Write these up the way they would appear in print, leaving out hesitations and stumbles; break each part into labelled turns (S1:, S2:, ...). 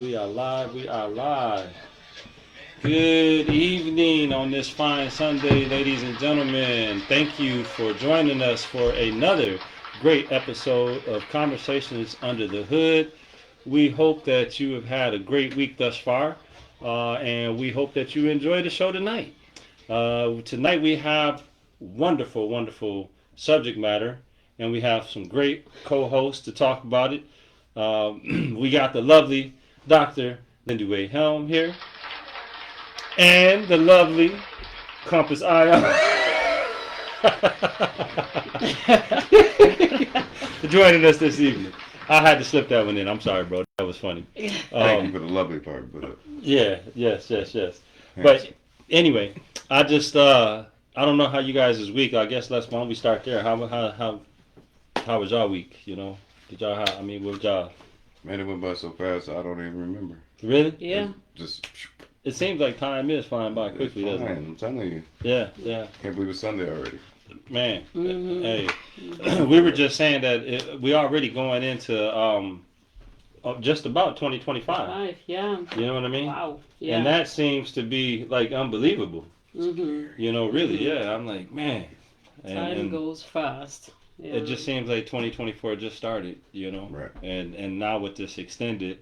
S1: We are live. We are live. Good evening on this fine Sunday, ladies and gentlemen. Thank you for joining us for another great episode of Conversations Under the Hood. We hope that you have had a great week thus far, and we hope that you enjoy the show tonight. Tonight we have wonderful, wonderful subject matter, and we have some great co-hosts to talk about it. We got the lovely Dr. Lindy Wade Helm here, and the lovely Compass Ion joining us this evening. I had to slip that one in. I'm sorry, bro. That was funny.
S2: Thank you for the lovely part, but
S1: Yeah, yes. But anyway, I don't know how you guys is week. I guess why don't we start there? How was y'all week? You know, what y'all?
S2: man, it went by so fast I don't even remember.
S1: Really?
S3: Yeah.
S2: Just
S1: It seems like time is flying by quickly,
S2: it's
S1: doesn't
S2: fine.
S1: it?
S2: I'm telling you,
S1: Yeah.
S2: can't believe it's Sunday already.
S1: Man,
S3: Mhm.
S1: hey, we were just saying that we already going into just about 2025.
S3: Yeah.
S1: You know what I mean?
S3: Wow. Yeah.
S1: And that seems to be like unbelievable.
S3: Mhm.
S1: You know, really,
S3: Mhm.
S1: yeah. I'm like, man.
S3: Time goes fast. Yeah.
S1: It just seems like 2024 just started, you know.
S2: Right.
S1: And now with this extended,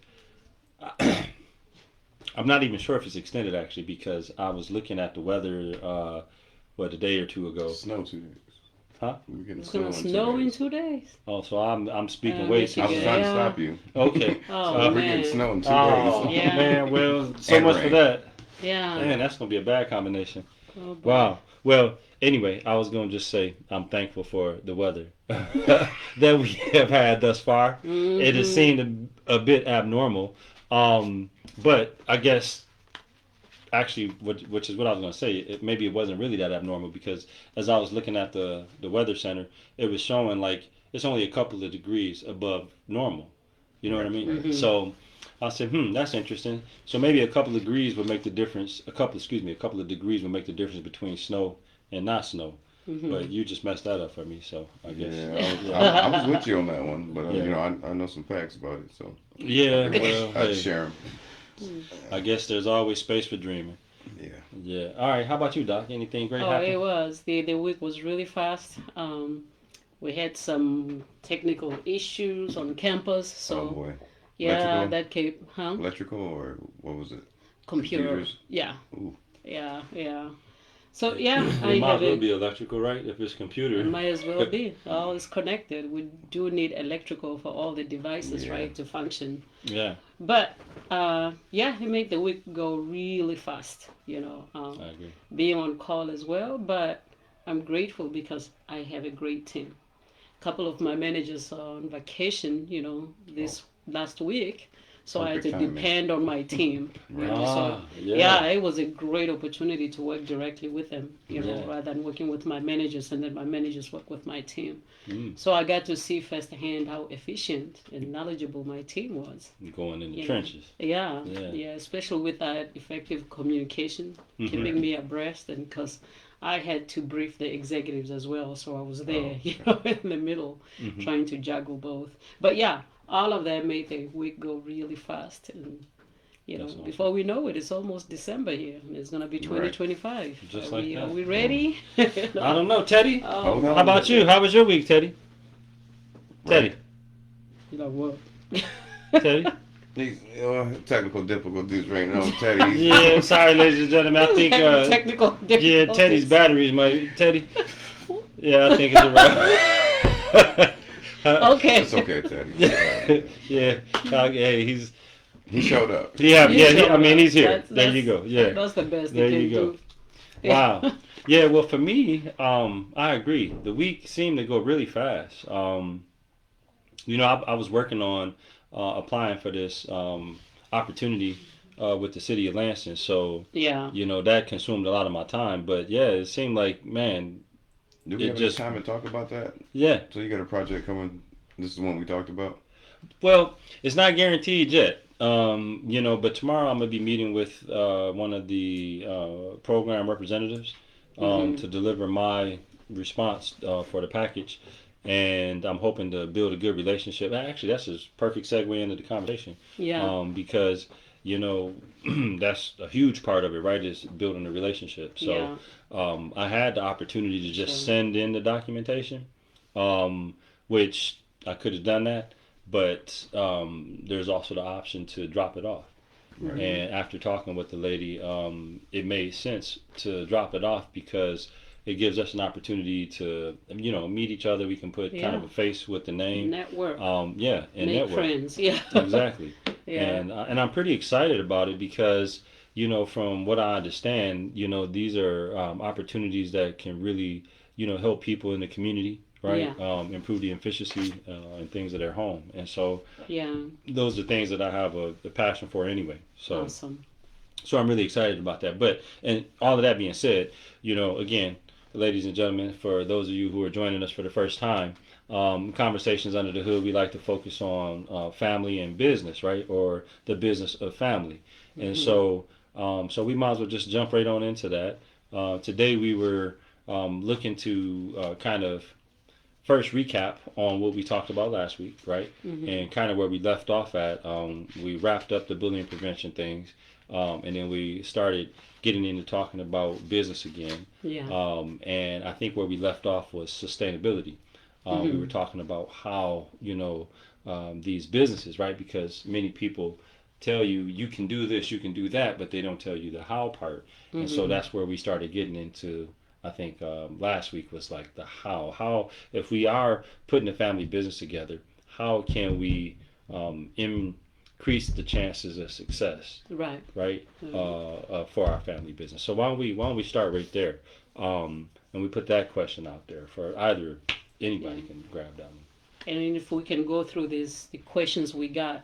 S1: I'm not even sure if it's extended actually because I was looking at the weather, a day or two ago.
S2: Snow 2 days.
S1: Huh?
S2: We're getting
S3: It's
S2: snow
S3: gonna
S2: in
S3: snow
S2: 2
S3: in
S2: days.
S3: 2 days.
S1: Oh, so I'm speaking way too
S2: I was
S3: Michigan.
S2: trying to
S3: Yeah.
S2: stop you.
S1: Okay.
S3: Oh,
S2: We're
S3: man.
S2: getting snow in 2
S1: Oh
S2: days.
S3: Yeah.
S1: man, well, so
S2: And
S1: much for
S2: rain.
S1: that.
S3: Yeah.
S1: Man, that's gonna be a bad combination.
S3: Oh, boy.
S1: Wow. Well, anyway, I was gonna just say I'm thankful for the weather that we have had thus far.
S3: Mhm.
S1: It has seemed a bit abnormal, but I guess actually, which is what I was gonna say. Maybe it wasn't really that abnormal because as I was looking at the weather center, it was showing like it's only a couple of degrees above normal. You know what I mean?
S3: Mhm.
S1: So I said, that's interesting. So maybe a couple of degrees would make the difference. A couple of degrees would make the difference between snow and not snow.
S3: Mhm.
S1: But you just messed that up for me, so I guess.
S2: Yeah, I was with you on that one, but
S1: Yeah.
S2: you know, I know some facts about it, so
S1: Yeah, well,
S2: I'd
S1: hey,
S2: share them.
S1: I guess there's always space for dreaming.
S2: Yeah.
S1: Yeah. All right. How about you, Doc? Anything great
S3: Oh,
S1: happen?
S3: it was. The week was really fast. We had some technical issues on campus, so
S2: Oh boy.
S3: yeah,
S2: Electrical?
S3: that came,
S2: Electrical or what was it?
S3: computer.
S2: Computers?
S3: Yeah.
S2: Ooh.
S3: Yeah. So yeah,
S1: It
S3: I
S1: might
S3: have
S1: as well
S3: it.
S1: be electrical, right? If it's computer.
S3: It might as well be. All is connected. We do need electrical for all the devices,
S2: Yeah.
S3: right, to function.
S1: Yeah,
S3: But yeah, it made the week go really fast.
S1: I agree.
S3: Being on call as well. But I'm grateful because I have a great team. A couple of my managers are on vacation, this last week. So I had to
S2: Perfect timing.
S3: depend on my team.
S2: Right.
S3: So yeah, it was a great opportunity to work directly with them,
S1: Yeah.
S3: rather than working with my managers and then my managers work with my team.
S1: Mm.
S3: So I got to see firsthand how efficient and knowledgeable my team was.
S1: Going in the
S3: Yeah.
S1: trenches.
S3: Yeah,
S1: Yeah.
S3: yeah, especially with that effective communication,
S1: Mhm.
S3: keeping me abreast, and because I had to brief the executives as well, so I was there,
S2: Oh,
S3: in the middle,
S1: Mhm.
S3: trying to juggle both. But yeah, all of that made the week go really fast, and
S1: That's awesome.
S3: before we know it, it's almost December here, and it's gonna be 2025.
S1: Just
S3: are
S1: like
S3: we,
S1: that.
S3: Are we ready?
S1: I don't know, Teddy.
S3: Oh,
S2: Hold on.
S1: How about you? How was your week, Teddy? Teddy.
S3: you know what?
S1: Teddy.
S2: These technical difficulties right now, Teddy.
S1: Yeah, sorry, ladies and gentlemen. I think
S3: Technical
S1: yeah,
S3: difficulties.
S1: Teddy's batteries might Teddy. Yeah, I think it's around.
S3: Okay.
S2: It's okay, Teddy.
S1: Yeah. Hey, he's
S2: He showed up.
S1: yeah.
S3: You showed
S1: I mean,
S3: up.
S1: he's here.
S3: That's-
S1: There you go. Yeah.
S3: That's the best
S1: There
S3: they
S1: you
S3: can
S1: go.
S3: do.
S1: Wow. Yeah, well, for me, I agree. The week seemed to go really fast. I was working on applying for this opportunity with the city of Lansing, so
S3: Yeah.
S1: that consumed a lot of my time. But yeah, it seemed like, man,
S2: Do we
S1: It
S2: have
S1: just-
S2: enough time to talk about that?
S1: yeah.
S2: So you got a project coming. This is the one we talked about.
S1: Well, it's not guaranteed yet. But tomorrow I'm gonna be meeting with one of the program representatives
S3: Mhm.
S1: to deliver my response for the package. and I'm hoping to build a good relationship. Actually, that's a perfect segue into the conversation.
S3: Yeah.
S1: Because you know that's a huge part of it, right? Is building a relationship. So
S3: Yeah.
S1: I had the opportunity to just
S3: Sure.
S1: send in the documentation, which I could have done that, but there's also the option to drop it off.
S3: Mhm.
S1: And after talking with the lady, it made sense to drop it off because it gives us an opportunity to, meet each other. We can put kind of
S3: Yeah.
S1: a face with the name.
S3: Network.
S1: Yeah, and
S3: Make
S1: network.
S3: friends. Yeah.
S1: Exactly.
S3: Yeah.
S1: And I'm pretty excited about it because, from what I understand, these are opportunities that can really, help people in the community, right?
S3: Yeah.
S1: Improve the efficiency and things of their home. And so
S3: Yeah.
S1: those are things that I have a passion for anyway. So
S3: Awesome.
S1: so I'm really excited about that. But and all of that being said, again, ladies and gentlemen, for those of you who are joining us for the first time, Conversations Under the Hood, we like to focus on family and business, right, or the business of family. And so we might as well just jump right on into that. Today we were looking to kind of first recap on what we talked about last week, right? And kind of where we left off at. We wrapped up the bullying prevention things, and then we started getting into talking about business again.
S3: Yeah.
S1: And I think where we left off was sustainability. We were talking about how, these businesses, right? Because many people tell you, you can do this, you can do that, but they don't tell you the how part. And so that's where we started getting into, I think last week was like the how. How, if we are putting a family business together, how can we increase the chances of success,
S3: Right.
S1: right, for our family business? So why don't we start right there, and we put that question out there for either anybody can grab that one.
S3: And if we can go through the questions we got,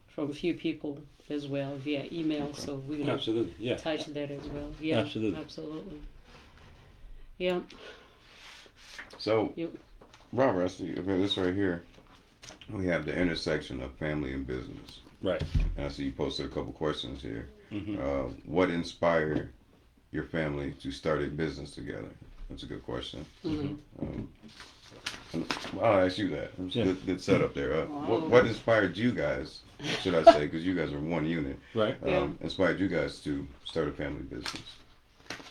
S3: from a few people as well via email, so we can
S1: Absolutely, yeah,
S3: touch that as well. Yeah.
S1: absolutely.
S3: Absolutely. Yeah.
S2: So,
S3: Yep.
S2: Robert, I see this right here. We have the intersection of family and business.
S1: Right.
S2: And I see you posted a couple questions here.
S1: hmm
S2: What inspired your family to start a business together? That's a good question.
S3: Mhm.
S2: Um, I'll ask you that.
S1: Yeah.
S2: Good setup there.
S3: Wow.
S2: What inspired you guys, should I say, because you guys are one unit,
S1: Right.
S3: Yeah.
S2: inspired you guys to start a family business?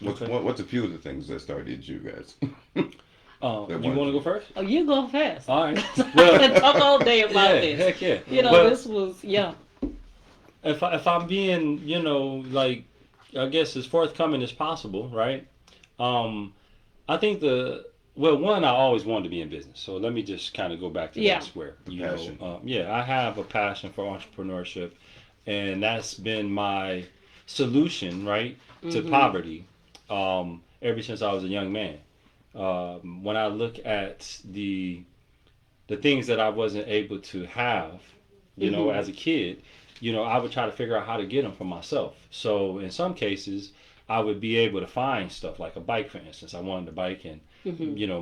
S1: Okay.
S2: What's a few of the things that started you guys?
S1: You want to go first?
S3: Oh, you go fast.
S1: All right.
S3: I
S1: Well,
S3: can talk all day about
S1: yeah,
S3: this.
S1: heck yeah.
S3: This
S1: Well,
S3: was
S1: if I'm being, like, I guess as forthcoming as possible, right? I think one, I always wanted to be in business. So let me just kind of go back to
S3: Yeah.
S1: that square.
S2: Passion.
S1: I have a passion for entrepreneurship, and that's been my solution, right, to poverty, ever since I was a young man. When I look at the things that I wasn't able to have, as a kid, I would try to figure out how to get them for myself. So in some cases, I would be able to find stuff like a bike, for instance. I wanted a bike, and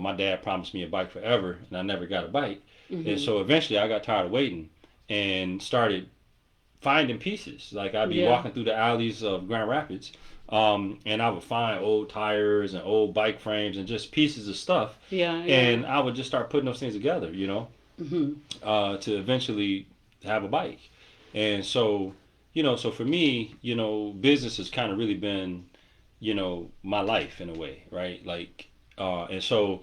S1: my dad promised me a bike forever, and I never got a bike. And so eventually, I got tired of waiting and started finding pieces. Like I'd be
S3: Yeah.
S1: walking through the alleys of Grand Rapids, and I would find old tires and old bike frames and just pieces of stuff,
S3: yeah.
S1: and I would just start putting those things together,
S3: Mhm.
S1: to eventually have a bike. And so, so for me, business has kind of really been, my life in a way, right? Like, and so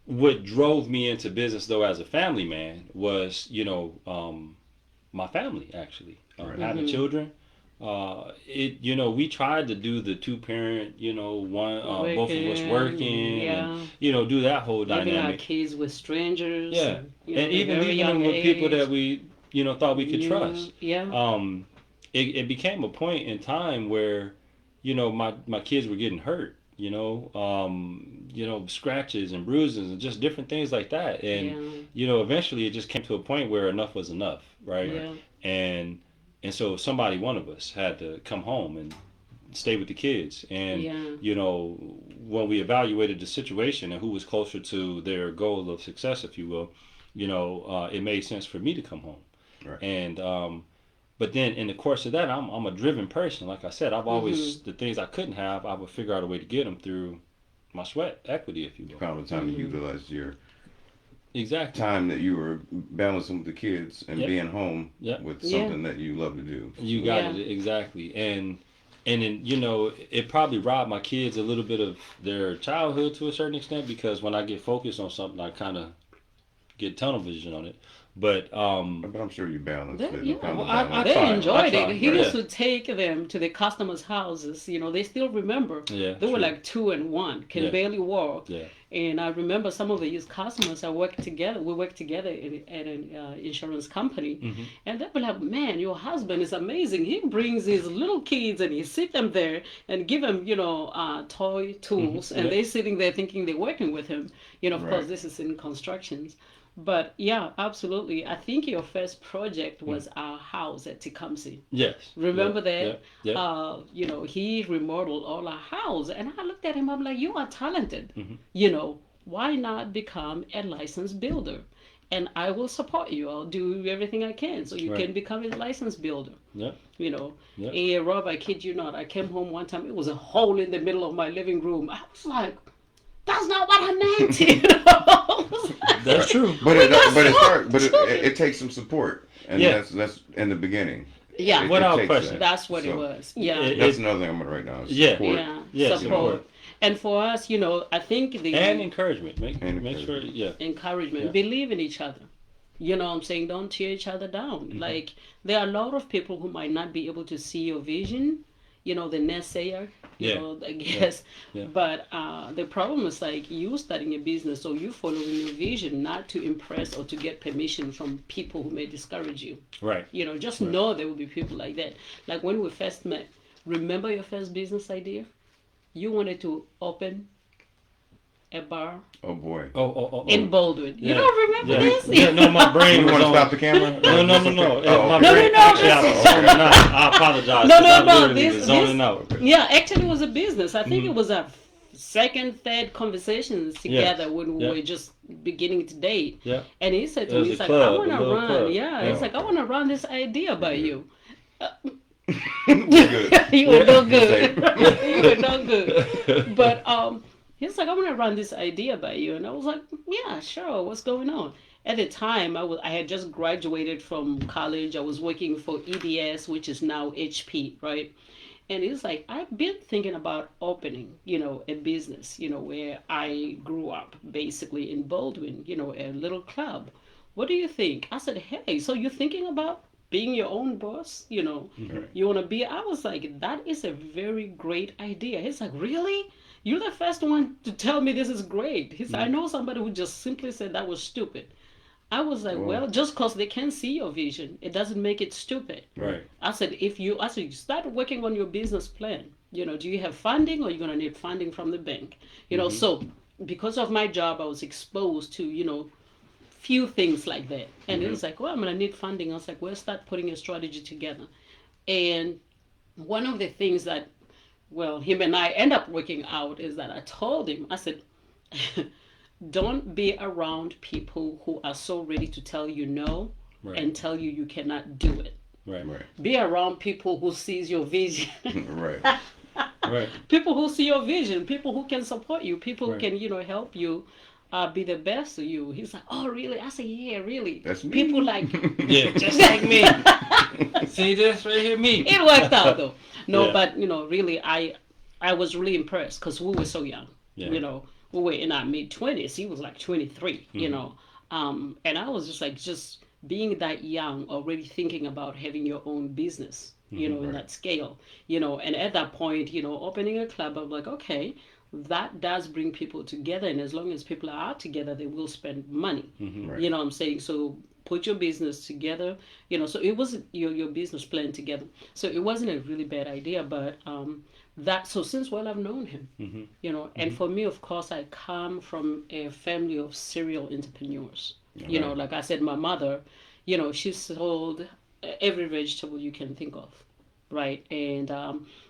S1: what drove me into business though as a family man was, my family actually, having children. We tried to do the two parent, one, both of us working, and, do that whole
S3: Leaving our
S1: dynamic.
S3: kids with strangers.
S1: Yeah.
S3: And,
S1: And even
S3: very
S1: leaving them
S3: young
S1: with people that
S3: age.
S1: we, thought we could trust.
S3: Yeah.
S1: It became a point in time where, my kids were getting hurt, scratches and bruises and just different things like that. And, eventually it just came to a point where enough was enough, right?
S3: Yeah.
S1: And so somebody, one of us, had to come home and stay with the kids. And,
S3: Yeah.
S1: when we evaluated the situation and who was closer to their goal of success, if you will, it made sense for me to come home.
S2: Right.
S1: And, but then in the course of that, I'm a driven person. Like I said, I've always, the things I couldn't have, I would figure out a way to get them through my sweat equity, if you will.
S2: Found the time to utilize your
S1: exactly.
S2: time that you were balancing with the kids and
S1: Yep.
S2: being home
S1: Yep.
S2: with
S3: Yeah.
S2: something that you love to do.
S1: You got
S3: Yeah.
S1: it exactly, and then it probably robbed my kids a little bit of their childhood to a certain extent because when I get focused on something, I kind of get tunnel vision on it. But
S2: But I'm sure you balanced
S3: They,
S2: it.
S3: yeah,
S2: You found
S1: well,
S2: the
S1: I
S2: balance.
S3: they
S1: tried. I
S3: enjoyed
S1: tried.
S3: it. He
S1: Yeah.
S3: used to take them to the customers' houses. They still remember.
S1: Yeah,
S3: They were
S1: true.
S3: like 2 and 1, can
S1: Yeah.
S3: barely walk.
S1: Yeah.
S3: And I remember some of these customers. I worked together. We worked together at an insurance company,
S1: Mhm.
S3: and they were like, "Man, your husband is amazing. He brings his little kids and he sit them there and give them, toy tools, and
S1: Yeah.
S3: they're sitting there thinking they're working with him. Of
S2: Right.
S3: course, this is in constructions." But yeah, absolutely. I think your first project was our house at Tecumseh.
S1: Yes.
S3: Remember
S1: Yeah.
S3: that?
S1: Yeah. Yeah.
S3: He remodeled all our house, and I looked at him. I'm like, "You are talented.
S1: Mhm.
S3: Why not become a licensed builder? And I will support you. I'll do everything I can so you
S1: Right.
S3: can become a licensed builder."
S1: Yeah. Yeah.
S3: And Rob, I kid you not, I came home one time. It was a hole in the middle of my living room. I was like, "That's not what I meant."
S1: That's true.
S2: But
S3: so
S2: it takes some support, and
S1: Yeah.
S2: that's in the beginning.
S3: Yeah,
S1: Without
S2: takes
S1: question.
S2: that.
S3: that's what it
S2: So,
S3: was. Yeah.
S1: It-
S2: That's another thing I'm gonna write down. is
S1: Yeah.
S2: support.
S3: Yeah,
S1: Yeah,
S3: support. And for us, I think the
S1: and encouragement. Make
S2: And
S1: make sure. Yeah.
S3: encouragement,
S1: Yeah.
S3: believe in each other. You know what I'm saying? Don't tear each other down. Like, there are a lot of people who might not be able to see your vision, the naysayer,
S1: Yeah.
S3: I guess.
S1: Yeah.
S3: But the problem is like you starting a business or you following your vision not to impress or to get permission from people who may discourage you.
S1: Right.
S3: Just know there will be people like that. Like when we first met, remember your first business idea? You wanted to open a bar
S2: Oh boy.
S1: Oh.
S3: in Baldwin. You
S1: Yeah.
S3: don't remember
S1: Yeah.
S3: this?
S1: Yeah. No, my brain
S2: You
S1: was
S2: want to
S1: on.
S2: stop the camera?
S1: No.
S2: Oh,
S1: My
S2: okay.
S1: brain,
S3: no,
S1: actually, I was
S3: this-
S1: zoning out. I apologize.
S3: No,
S1: 'cause
S3: no,
S1: I
S3: no,
S1: literally
S3: this-
S1: was zoning
S3: this-
S1: out.
S3: Yeah, actually, it was a business. I think
S1: Mhm.
S3: it was a second, third conversations together when we
S1: Yeah.
S3: were just beginning to date.
S1: Yeah.
S3: And he said
S1: It
S3: to
S1: was
S3: me, he's
S1: a
S3: like,
S1: club,
S3: "I want
S1: a
S3: to
S1: little
S3: run."
S1: club.
S3: Yeah,
S1: Yeah.
S3: he's like, "I want to run this idea by you."
S2: Good.
S3: You were no
S2: Good.
S3: good. You were no good. But he's like, "I want to run this idea by you," and I was like, "Yeah, sure. What's going on?" At the time, I had just graduated from college. I was working for EDS, which is now HP, right? And he's like, "I've been thinking about opening, a business, where I grew up, basically in Baldwin, a little club. What do you think?" I said, "Hey, so you're thinking about being your own boss? You want to be?" I was like, "That is a very great idea." He's like, "Really? You're the first one to tell me this is great." He said, "I know somebody who just simply said that was stupid." I was like,
S2: Wow.
S3: "Well, just because they can see your vision, it doesn't make it stupid."
S1: Right.
S3: I said, "You start working on your business plan. Do you have funding, or you're gonna need funding from the bank? So because of my job, I was exposed to few things like that." And he was like, "Well, I'm gonna need funding." I was like, "Well, start putting a strategy together." And one of the things that, well, him and I end up working out is that I told him, I said, "Don't be around people who are so ready to tell you no
S1: Right.
S3: and tell you cannot do it.
S1: Right.
S2: Right.
S3: Be around people who sees your vision."
S2: Right.
S1: Right.
S3: People who see your vision, people who can support you, people who
S1: Right.
S3: can, help you be the best of you. He's like, "Oh, really?" I said, "Yeah, really."
S2: That's me.
S3: People like,
S1: Yeah. Just like me. See this right here, me.
S3: it worked out though. No,
S1: Yeah.
S3: but really, I was really impressed because we were so young.
S1: Yeah.
S3: We were in our mid-20s. He was like 23.
S1: Mm-hmm.
S3: And I was just like, just being that young, already thinking about having your own business. In
S2: Right.
S3: that scale. And at that point, opening a club, I'm like, okay, that does bring people together, and as long as people are out together, they will spend money.
S1: Mm-hmm.
S2: Right.
S3: You know what I'm saying? So put your business together. So it was your business plan together. So it wasn't a really bad idea, but so since I've known him,
S1: Mm-hmm.
S3: and for me, of course, I come from a family of serial entrepreneurs.
S2: Okay.
S3: Like I said, my mother, she sold every vegetable you can think of, right? And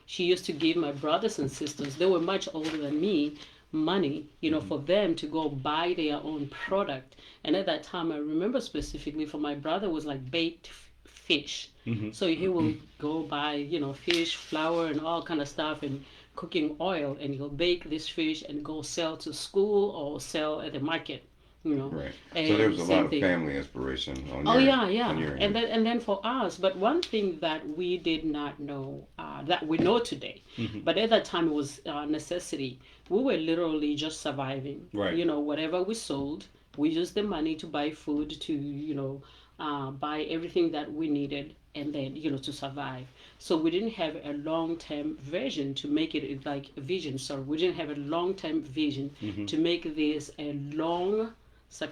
S3: she used to give my brothers and sisters, they were much older than me, money, for them to go buy their own product. And at that time, I remember specifically for my brother was like baked fish.
S1: Mhm.
S3: So he will go buy, fish, flour, and all kind of stuff, and cooking oil, and he'll bake this fish and go sell to school or sell at the market. you know.
S2: Right.
S3: And
S2: So there was a
S3: same
S2: lot of
S3: thing.
S2: family inspiration on
S3: Oh
S2: your
S3: yeah, yeah,
S2: on your
S3: and
S2: end.
S3: then for us, but one thing that we did not know that we know today,
S1: Mhm.
S3: but at that time it was necessity. We were literally just surviving.
S1: Right.
S3: You know, whatever we sold, we used the money to buy food, to buy everything that we needed, and then to survive. So we didn't have a long term vision to make it like a vision. Sorry, we didn't have a long term vision
S1: Mhm.
S3: to make this a long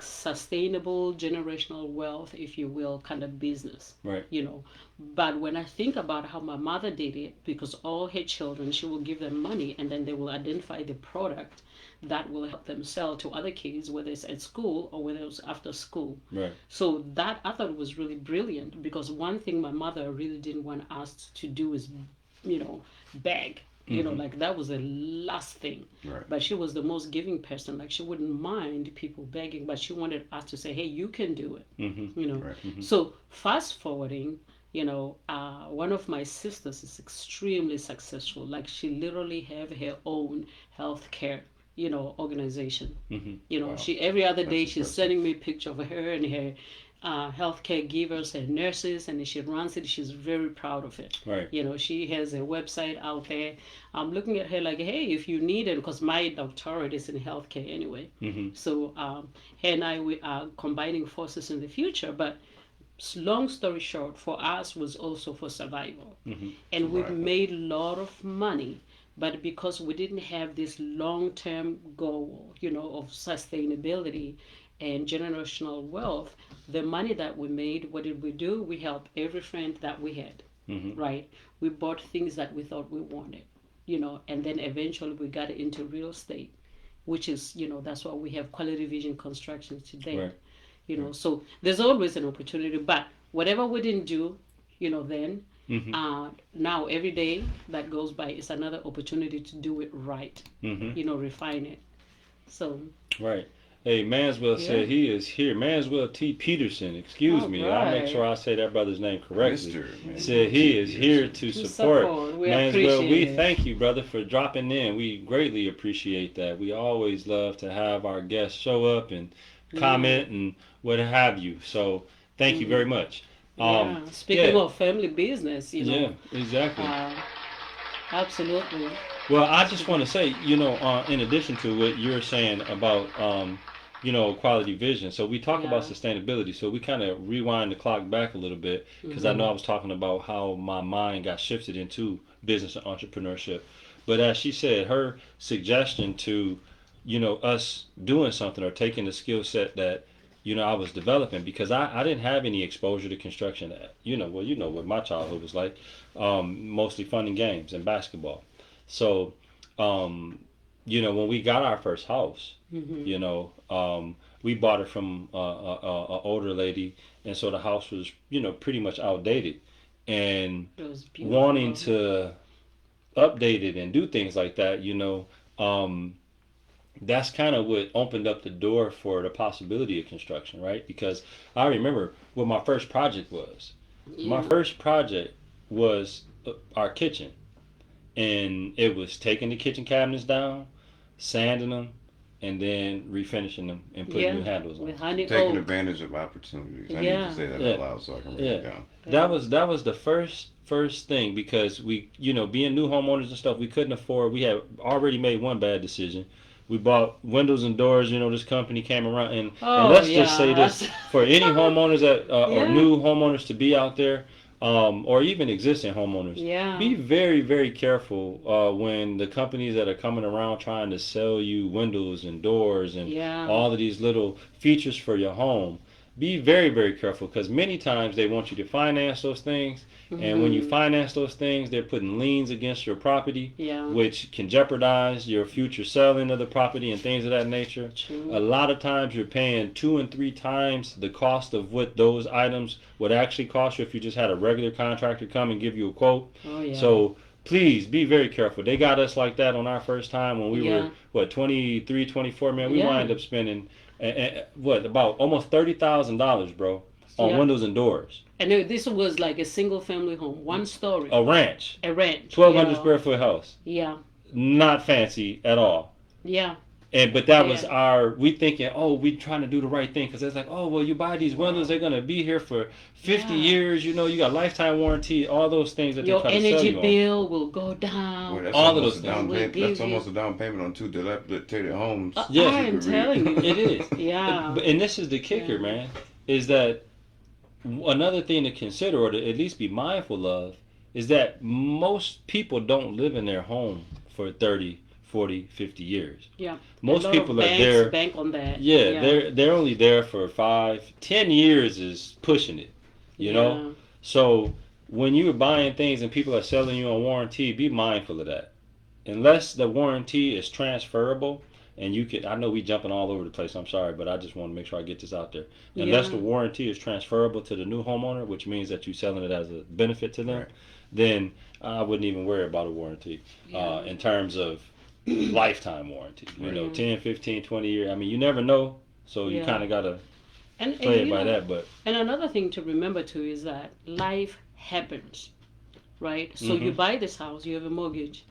S3: sustainable generational wealth, if you will, kind of business.
S1: Right.
S3: But when I think about how my mother did it, because all her children, she will give them money and then they will identify the product that will help them sell to other kids, whether it's at school or whether it's after school.
S1: Right.
S3: So that I thought was really brilliant, because one thing my mother really didn't want us to do is beg. Like that was the last thing.
S2: Right.
S3: But she was the most giving person. Like she wouldn't mind people begging, but she wanted us to say, "Hey, you can do it."
S1: Mhm.
S2: Right.
S3: So fast forwarding, one of my sisters is extremely successful. Like she literally have her own healthcare, organization.
S1: Mhm.
S2: Wow.
S3: She every other day
S2: That's
S3: she's
S2: impressive.
S3: sending me a picture of her and her healthcare givers and nurses, and she runs it. She's very proud of it.
S1: Right.
S3: She has a website out there. I'm looking at her like, hey, if you need it, because my doctorate is in healthcare anyway.
S1: Mhm.
S3: So her and I, we are combining forces in the future. But long story short, for us was also for survival.
S1: Mhm.
S3: And we've
S2: Survival.
S3: made a lot of money, but because we didn't have this long-term goal, of sustainability and generational wealth, the money that we made, what did we do? We helped every friend that we had,
S1: Mhm.
S3: right? We bought things that we thought we wanted, and then eventually we got into real estate, which is, that's why we have Quality Vision Construction today.
S1: Right.
S3: So there's always an opportunity, but whatever we didn't do, then
S1: Mhm.
S3: now every day that goes by is another opportunity to do it right,
S1: Mhm.
S3: refine it. So
S1: Right. Hey, Manswell
S3: Yeah.
S1: said he is here. Manswell T. Peterson, excuse
S3: All
S1: me. I'll make
S3: right.
S1: sure I say that brother's name correctly.
S2: Mr. Man.
S1: Said he is here to support.
S3: We
S1: Manswell,
S3: appreciate
S1: we
S3: it.
S1: thank you, brother, for dropping in. We greatly appreciate that. We always love to have our guests show up and comment and what have you. So thank you very much.
S3: Yeah. Speaking
S1: yeah.
S3: of family business,
S1: Yeah, exactly.
S3: Absolutely.
S1: Well, I just want to say, in addition to what you're saying about, quality vision. So we talk about
S3: Yeah.
S1: sustainability. So we kind of rewind the clock back a little bit, because I know I was talking about how my mind got shifted into business and entrepreneurship. But as she said, her suggestion to, us doing something or taking the skill set that, I was developing, because I didn't have any exposure to construction. What my childhood was like, mostly fun and games and basketball. So, when we got our first house, we bought it from a older lady, and so the house was, pretty much outdated, and
S3: It was beautiful.
S1: wanting to update it and do things like that, that's kind of what opened up the door for the possibility of construction, right? Because I remember what my first project was. My first project was our kitchen, and it was taking the kitchen cabinets down, sanding them, and then refinishing them and putting new handles on.
S3: with honey
S2: Taking
S3: oak.
S2: advantage of opportunities. I need
S3: Yeah.
S2: to say that
S1: Yeah.
S2: out loud so I can write
S1: Yeah.
S2: it down.
S1: That was the first thing, because we, being new homeowners and stuff, we couldn't afford. We had already made one bad decision. We bought windows and doors. This company came around, and let's just say this for any homeowners that or
S3: Yeah.
S1: new homeowners to be out there, or even existing homeowners.
S3: Yeah.
S1: Be very, very careful when the companies that are coming around trying to sell you windows and doors and all of these little features for your home. Be very, very careful, because many times they want you to finance those things. And when you finance those things, they're putting liens against your property, which can jeopardize your future selling of the property and things of that nature.
S3: True.
S1: A lot of times you're paying 2 and 3 times the cost of what those items would actually cost you if you just had a regular contractor come and give you a quote.
S3: Oh, yeah.
S1: So please be very careful. They got us like that on our first time when we were, 23, 24, man. We wind up spending, about almost $30,000, bro, on windows and doors.
S3: And this was like a single family home, one story.
S1: A ranch.
S3: A ranch.
S1: 1,200 square foot house.
S3: Yeah.
S1: Not fancy at all.
S3: Yeah.
S1: But that was
S3: Yeah.
S1: we thinking, oh, we trying to do the right thing, because it's like, oh, well, you buy these windows, they're gonna be here for 50
S3: Yeah.
S1: years. You know, you got lifetime warranty, all those things that they
S3: Your
S1: try to sell
S3: energy
S1: you on.
S3: bill will go
S2: Well,
S3: down.
S2: that's
S1: All of
S2: almost
S1: those
S2: a
S1: things.
S2: down
S3: We'll
S2: payment. That's
S3: give you.
S2: almost a down payment on 2 dilapidated homes.
S1: Yeah.
S3: I am telling you.
S1: It is.
S3: Yeah.
S1: And this is the kicker,
S3: Yeah.
S1: man, is that another thing to consider, or to at least be mindful of, is that most people don't live in their home for 30, 40, 50 years.
S3: Yeah.
S1: Most
S3: A lot
S1: people
S3: of
S1: are
S3: banks
S1: there.
S3: bank on that.
S1: Yeah, they're only there for 5, 10 years is pushing it. You know? So when you're buying things and people are selling you on warranty, be mindful of that. Unless the warranty is transferable, and you can, I know we jumping all over the place, I'm sorry, but I just want to make sure I get this out there. Unless
S3: Yeah.
S1: the warranty is transferable to the new homeowner, which means that you're selling it as a benefit to them,
S2: Right.
S1: then I wouldn't even worry about a warranty
S3: Yeah.
S1: in terms of lifetime warranty. You know,
S3: Right.
S1: 10, 15, 20 years. I mean, you never know, so you
S3: Yeah.
S1: kind of got to
S3: And
S1: play it
S3: you
S1: by
S3: know,
S1: that. But
S3: and another thing to remember too is that life happens, right? So you
S1: Mhm.
S3: buy this house, you have a mortgage,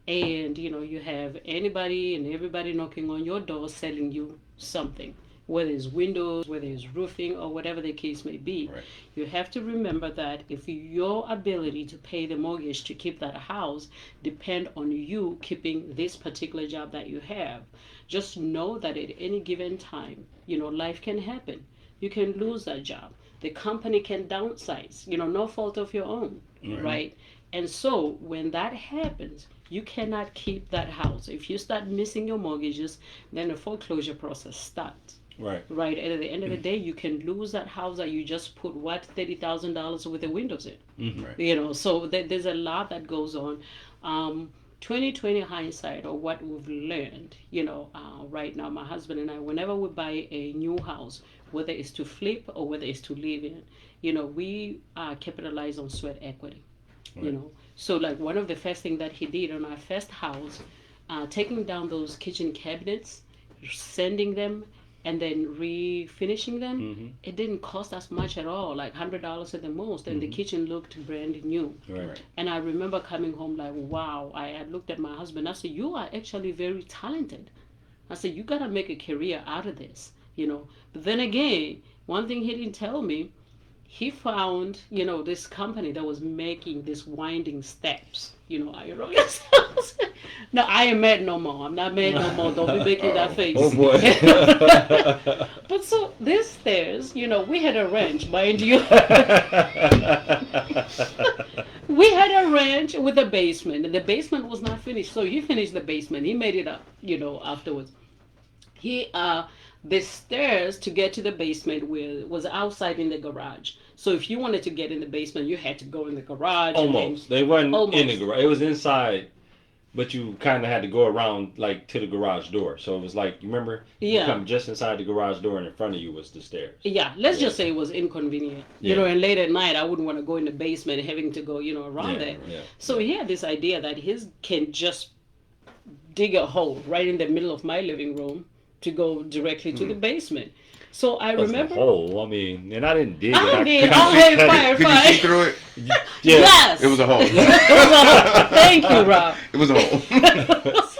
S3: and you have anybody and everybody knocking on your door selling you something, whether it's windows, whether it's roofing, or whatever the case may be.
S2: Right.
S3: You have to remember that if your ability to pay the mortgage to keep that house depend on you keeping this particular job that you have, just know that at any given time, life can happen. You can lose that job. The company can downsize, no fault of your own, right? And so when that happens, you cannot keep that house. If you start missing your mortgages, then the foreclosure process starts.
S1: right,
S3: Right. And at the end of the day, you can lose that house that you just put $30,000 with the windows in.
S1: Mhm.
S2: Right.
S3: So there's a lot that goes on. 2020 hindsight, or what we've learned, right now, my husband and I, whenever we buy a new house, whether it's to flip or whether it's to live in, we capitalize on sweat equity.
S1: Right.
S3: So like one of the first thing that he did on our first house, taking down those kitchen cabinets, sanding them, and then refinishing them,
S1: Mhm.
S3: it didn't cost us much at all, like $100 at the most, and the kitchen looked brand new.
S1: Right.
S2: Right.
S3: And I remember coming home like, wow. I looked at my husband. I said, you are actually very talented. I said, you gotta make a career out of this. But then again, one thing he didn't tell me, he found, this company that was making these winding steps. I wrote no, I ain't mad no more. I'm not mad no more. Don't be making that face.
S1: Oh boy.
S3: But so these stairs, we had a wrench, mind you. We had a ranch with a basement, and the basement was not finished. So he finished the basement. He made it up, afterwards. The stairs to get to the basement was outside in the garage. So if you wanted to get in the basement, you had to go in the garage.
S1: Almost. They weren't in the
S3: Almost.
S1: garage. It was inside, but you kind of had to go around like to the garage door. So it was like, you remember? You
S3: Yeah.
S1: come just inside the garage door, and in front of you was the stairs.
S3: Yeah, let's
S1: Yeah.
S3: just say it was inconvenient.
S1: Yeah.
S3: And late at night, I wouldn't want to go in the basement having to go, around there.
S1: Yeah.
S3: So he had this idea that he can just dig a hole right in the middle of my living room to go directly to the basement. So I
S1: That's
S3: remember.
S1: the hole. I mean, and I didn't dig it.
S3: I did.
S1: kinda
S3: Oh, hey,
S1: cut it.
S3: fire,
S2: Could you see
S3: fire.
S2: through it?
S1: Yeah.
S3: Yes.
S2: It was a hole.
S3: It was a hole. Thank you, Rob.
S2: It was a hole.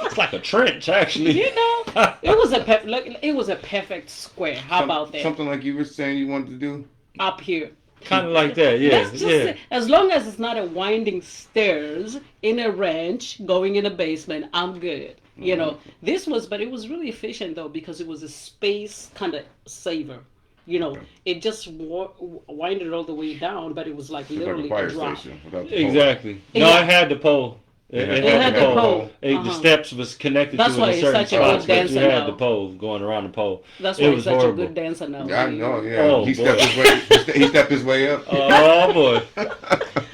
S1: It's like a trench, actually.
S3: It was a perfect square. How about that?
S2: Something like you were saying you wanted to do?
S3: Up here.
S1: Kind of like that, yeah.
S3: Let's just say, as long as it's not a winding stairs in a ranch going in a basement, I'm good. But it was really efficient though, because it was a space kind of saver. It just winded all the way down, but it was like
S2: It's like
S3: literally
S2: a fire
S3: a drop.
S2: station. Without the pole.
S1: Exactly. No,
S3: Yeah.
S1: it had the pole. It had the pole. The
S3: Uh-huh.
S1: steps was connected
S3: That's
S1: to
S3: why
S1: it in
S3: it's
S1: certain
S3: such a good
S1: spots, but you
S3: dancer
S1: had
S3: now.
S1: the pole going around the pole.
S3: That's
S1: It
S3: why
S1: was
S3: he's such
S1: horrible.
S3: a good dancer now.
S2: I know, yeah.
S1: Oh,
S2: he
S1: boy.
S2: stepped his way. He stepped his way up.
S1: Oh boy!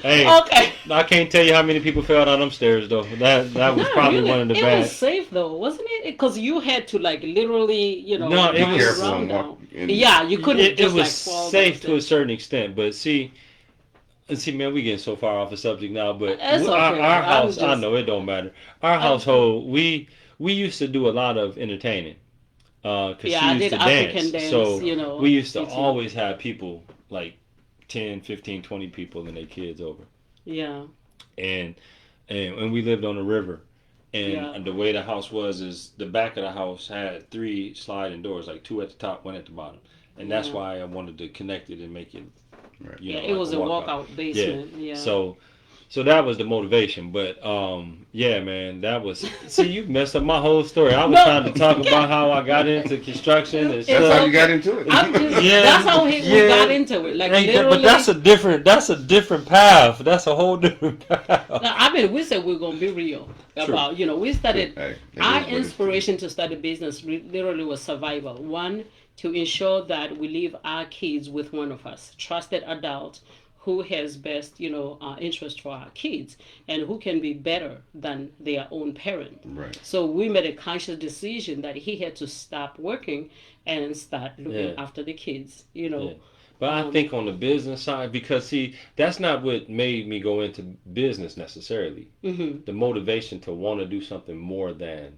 S1: Hey,
S3: Okay.
S1: I can't tell you how many people fell down them stairs though. That was
S3: No,
S1: probably
S3: really,
S1: one of the
S3: it
S1: bad.
S3: was safe though, wasn't it? Because you had to like literally,
S1: No, it
S3: walk
S1: was-
S2: Careful
S3: around
S2: and walk
S3: down.
S2: in.
S3: Yeah, you couldn't
S1: It
S3: just
S1: was
S3: like fall
S1: safe
S3: down
S1: to a
S3: the
S1: certain extent, but see, man, we getting so far off the subject now. But
S3: That's
S1: our,
S3: okay.
S1: our
S3: I'm
S1: house, I
S3: just-
S1: know it don't matter. Our household, we used to do a lot of entertaining. Cause
S3: Yeah,
S1: she
S3: I
S1: used
S3: did
S1: to
S3: African
S1: dance,
S3: dance,
S1: so we used to
S3: teaching.
S1: always have people like 10, 15, 20 people and their kids over.
S3: Yeah.
S1: And we lived on the river, And
S3: Yeah.
S1: the way the house was is the back of the house had 3 sliding doors, like 2 at the top, 1 at the bottom. And that's
S3: Yeah.
S1: why I wanted to connect it and make it,
S2: Right.
S1: you
S3: Yeah,
S1: know,
S3: it
S1: like
S3: was
S1: a
S3: a
S1: walkout.
S3: walkout
S1: Yeah.
S3: basement. Yeah.
S1: So that was the motivation. But yeah, man, that was. See, you messed up my whole story. I was
S3: No.
S1: trying to talk about how I got into construction and
S3: It's
S2: That's
S1: stuff.
S2: how
S3: okay.
S2: you got into it.
S3: I'm just,
S1: Yeah,
S3: that's how we
S1: yeah.
S3: got into it. Like
S1: Ain't that-
S3: literally.
S1: but that's a different path. That's a whole different path.
S3: Now, I mean, we said we're gonna be real about. We started.
S2: Hey, that
S3: Our
S2: is what it is.
S3: inspiration to start a business literally was survival. One, to ensure that we leave our kids with one of us, trusted adult, who has best, interest for our kids and who can be better than their own parent.
S2: Right.
S3: So we made a conscious decision that he had to stop working and start looking
S1: Yeah.
S3: after the kids.
S1: Yeah. But I think on the business side, because see, that's not what made me go into business necessarily.
S3: Mhm.
S1: The motivation to want to do something more than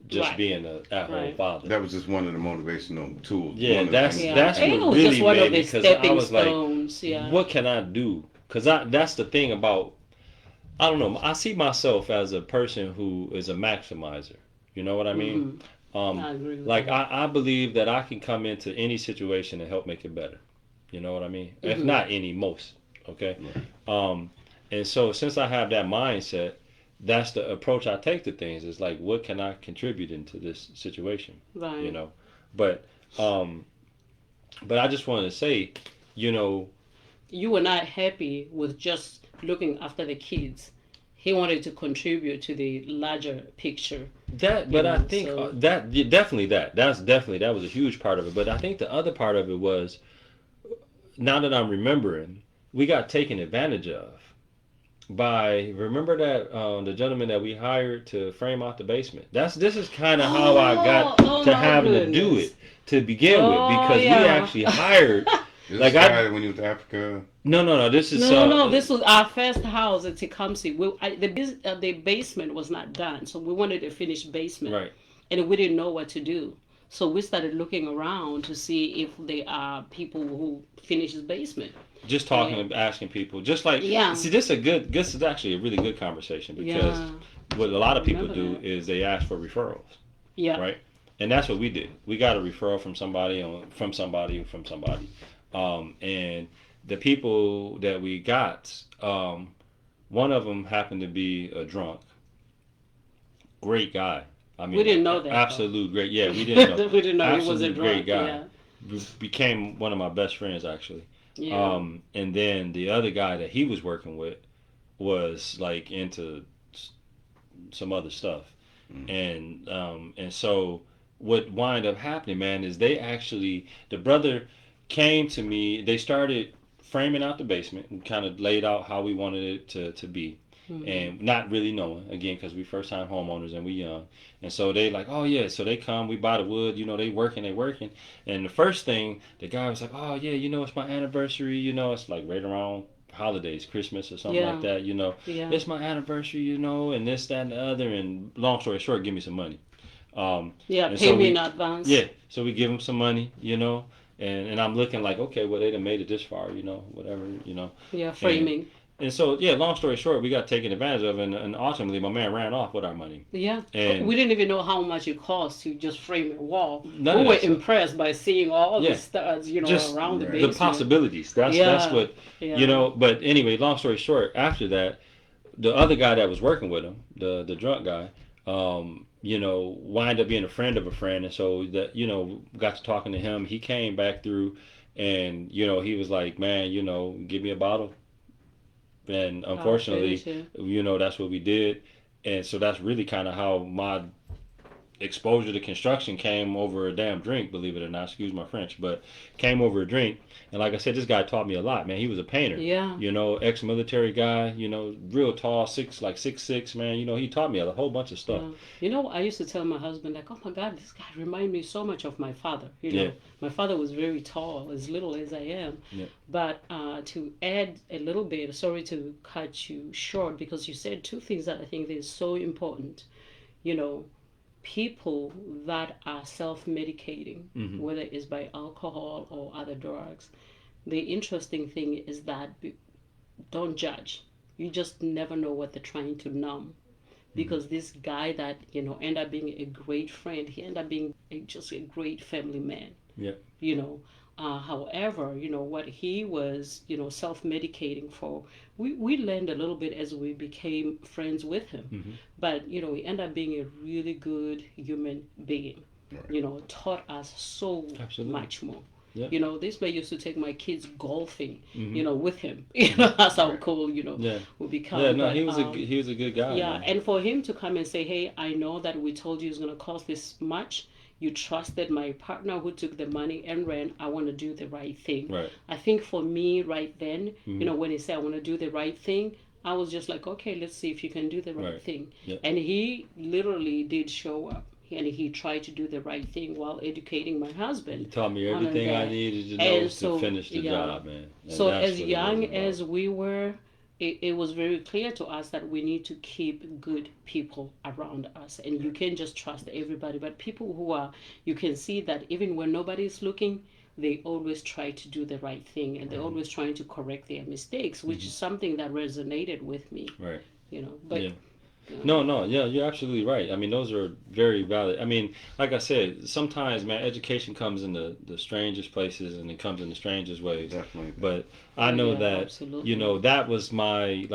S1: just
S3: Right.
S1: being a at-home
S3: Right.
S1: father.
S2: That was just one of the motivational tools.
S1: Yeah,
S2: one of the
S1: that's-
S2: things.
S3: Yeah,
S1: that's
S3: and
S1: what
S3: it was
S1: really
S3: just one
S1: made
S3: of
S1: me,
S3: the
S1: 'cause I
S3: stepping
S1: was like,
S3: stones. Yeah.
S1: What can I do? Because that's the thing about, I don't know, I see myself as a person who is a maximizer. You know what I mean?
S3: I agree with
S1: Like
S3: that.
S1: I believe that I can come into any situation and help make it better. You know what I mean? If
S3: Mhm.
S1: not any, most. Okay. And so since I have that mindset, that's the approach I take to things. It's like, what can I contribute into this situation?
S3: Right.
S1: You know, but I just wanted to say, you know,
S3: You were not happy with just looking after the kids. He wanted to contribute to the larger picture.
S1: that. But I
S3: know,
S1: think
S3: so-
S1: that yeah, definitely that was a huge part of it. But I think the other part of it was, now that I'm remembering, we got taken advantage of by, remember that the gentleman that we hired to frame out the basement. This is kind of how I got
S3: Oh,
S1: to
S3: my
S1: having to do
S3: goodness.
S1: it to begin with,
S3: Oh,
S1: because we
S3: yeah.
S1: actually hired.
S2: This
S1: Like
S2: guy when you was to Africa.
S1: No. This is
S3: No. This was our first house at Tecumseh. The basement was not done, so we wanted a finished basement,
S1: right.
S3: and we didn't know what to do. So we started looking around to see if there are people who finish his basement.
S1: Just talking and asking people, just like
S3: Yeah.
S1: See, this is actually a really good conversation, because
S3: Yeah.
S1: what a lot of people
S3: Remember
S1: do
S3: that.
S1: is they ask for referrals,
S3: Yeah.
S1: right? And that's what we did. We got a referral from somebody, and the people that we got, one of them happened to be a drunk. Great guy. I mean,
S3: We didn't know that, though.
S1: Absolute great. Yeah, we didn't know.
S3: We didn't know he was a
S1: Absolute
S3: drunk.
S1: great guy.
S3: Yeah.
S1: Became one of my best friends, actually.
S3: Yeah.
S1: And then the other guy that he was working with was like into some other stuff, and so what wind up happening, man, is the brother came to me. They started framing out the basement and kind of laid out how we wanted it to be. And not really knowing, again, because we first time homeowners and we young. And so they like, oh yeah, so they come, we buy the wood, they working. And the first thing, the guy was like, oh yeah, it's my anniversary, it's like right around holidays, Christmas or something like that,
S3: Yeah.
S1: it's my anniversary, and this, that, and the other. And long story short, give me some money.
S3: Yeah,
S1: and
S3: pay
S1: so
S3: me
S1: we-
S3: in advance.
S1: Yeah, so we give him some money, and I'm looking like, okay, well, they done made it this far, whatever,
S3: Yeah, framing.
S1: And so, yeah, long story short, we got taken advantage of, and ultimately my man ran off with our money.
S3: Yeah.
S1: And-
S3: We didn't even know how much it cost to just frame a wall.
S1: None
S3: We
S1: of
S3: were
S1: that stuff.
S3: impressed by seeing all
S1: Yeah.
S3: the studs,
S1: Just
S3: around the
S2: right.
S3: basement.
S1: The possibilities. That's
S3: Yeah.
S1: what,
S3: Yeah.
S1: but anyway, long story short, after that, the other guy that was working with him, the drunk guy, wind up being a friend of a friend. And so that, got to talking to him. He came back through, and, he was like, man, give me a bottle. And unfortunately,
S3: finish
S1: that's what we did. And so that's really kind of how my exposure to construction came over a damn drink, believe it or not. Excuse my French, but came over a drink. And like I said, this guy taught me a lot, man. He was a painter.
S3: Yeah.
S1: Ex-military guy, real tall, 6'6", man. He taught me a whole bunch of stuff.
S3: I used to tell my husband, like, oh my God, this guy reminds me so much of my father.
S1: Yeah.
S3: My father was very tall, as little as I am.
S1: Yeah.
S3: But to add a little bit, sorry to cut you short, because you said two things that I think is so important. People that are self-medicating,
S1: Mhm.
S3: whether it's by alcohol or other drugs, the interesting thing is that don't judge. You just never know what they're trying to numb. because this guy that ended up being a great friend, he ended up being just a great family man.
S1: Yeah.
S3: You know, however, what he was, self-medicating for, we learned a little bit as we became friends with him.
S1: Mm-hmm.
S3: But, he ended up being a really good human being.
S2: Right.
S3: Taught us so
S1: Absolutely.
S3: much more.
S1: Yeah.
S3: This man used to take my kids golfing,
S1: Mm-hmm.
S3: with him. That's how cool,
S1: Yeah.
S3: we become.
S1: Yeah. No,
S3: But,
S1: he was a good guy.
S3: yeah,
S1: Man.
S3: and for him to come and say, "Hey, I know that we told you it's going to cost this much. You trusted my partner who took the money and ran. I want to do the right thing."
S1: Right.
S3: I think for me right then,
S1: Mhm.
S3: when he said, "I want to do the right thing," I was just like, "Okay, let's see if you can do the right
S1: Right.
S3: thing."
S1: Yep.
S3: And he literally did show up. And he tried to do the right thing while educating my
S1: He
S3: husband.
S1: taught me
S3: on
S1: everything I
S3: that.
S1: needed to know
S3: And
S1: to
S3: so,
S1: finish the
S3: yeah.
S1: job, man. And
S3: So
S1: that's
S3: as
S1: what it was
S3: young
S1: about.
S3: as we were, it was very clear to us that we need to keep good people around us. And you can't just trust everybody. But people who are, you can see that even when nobody's looking, they always try to do the right thing. And they're always trying to correct their mistakes, which is something that resonated with me.
S1: Right.
S3: But
S1: Yeah. No, yeah, you're absolutely right. I mean, those are very valid. I mean, like I said, sometimes, man, education comes in the strangest places and it comes in the strangest ways.
S2: Definitely.
S1: But I know
S3: yeah,
S1: that,
S3: absolutely.
S1: that was my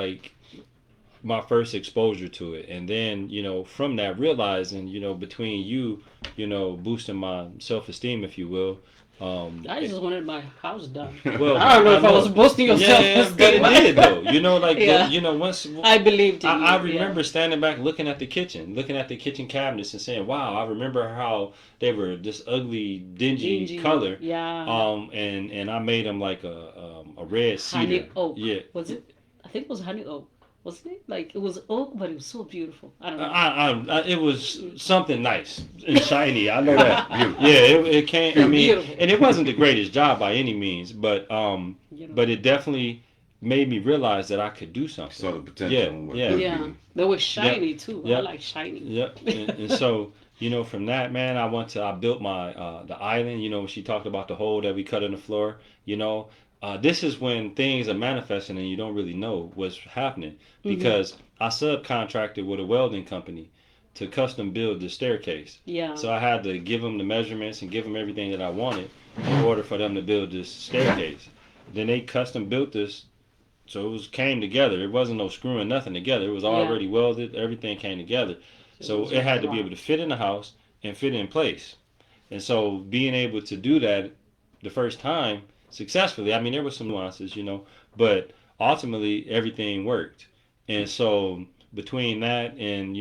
S1: first exposure to it. And then, from that realizing, between you, boosting my self-esteem, if you will.
S3: I just wanted my house done.
S1: Well,
S3: I don't know if I
S1: know.
S3: was boasting of
S1: Yeah,
S3: self-esteem.
S1: but it did though.
S3: Yeah.
S1: Once
S3: I believed in you.
S1: I remember standing back looking at the kitchen cabinets and saying, "Wow, I remember how they were this ugly, dingy color."
S3: Yeah.
S1: And I made them like a red cedar.
S3: Honey oak.
S1: Yeah.
S3: Was it? I think it was honey oak. Wasn't it? Like it was oak, but it was so beautiful. I don't know.
S1: It was something nice and shiny. I know that.
S2: Beautiful.
S1: Yeah, it came. I mean,
S3: Beautiful.
S1: and it wasn't the greatest job by any means, but but it definitely made me realize that I could do something.
S2: Saw the potential.
S1: Yeah,
S2: in what
S1: yeah.
S2: could
S3: Yeah.
S2: be.
S3: They were shiny too. I
S1: Yep.
S3: like shiny.
S1: Yep. And so, from that, man, I built my the island. When she talked about the hole that we cut in the floor. This is when things are manifesting and you don't really know what's happening because I subcontracted with a welding company to custom build the staircase.
S3: Yeah.
S1: So I had to give them the measurements and give them everything that I wanted in order for them to build this staircase. Then they custom built this, so came together. It wasn't no screwing nothing together. It was already welded. Everything came together. So it had to be able to fit in the house and fit in place. And so being able to do that the first time successfully, I mean, there were some nuances, but ultimately everything worked. And so between that and,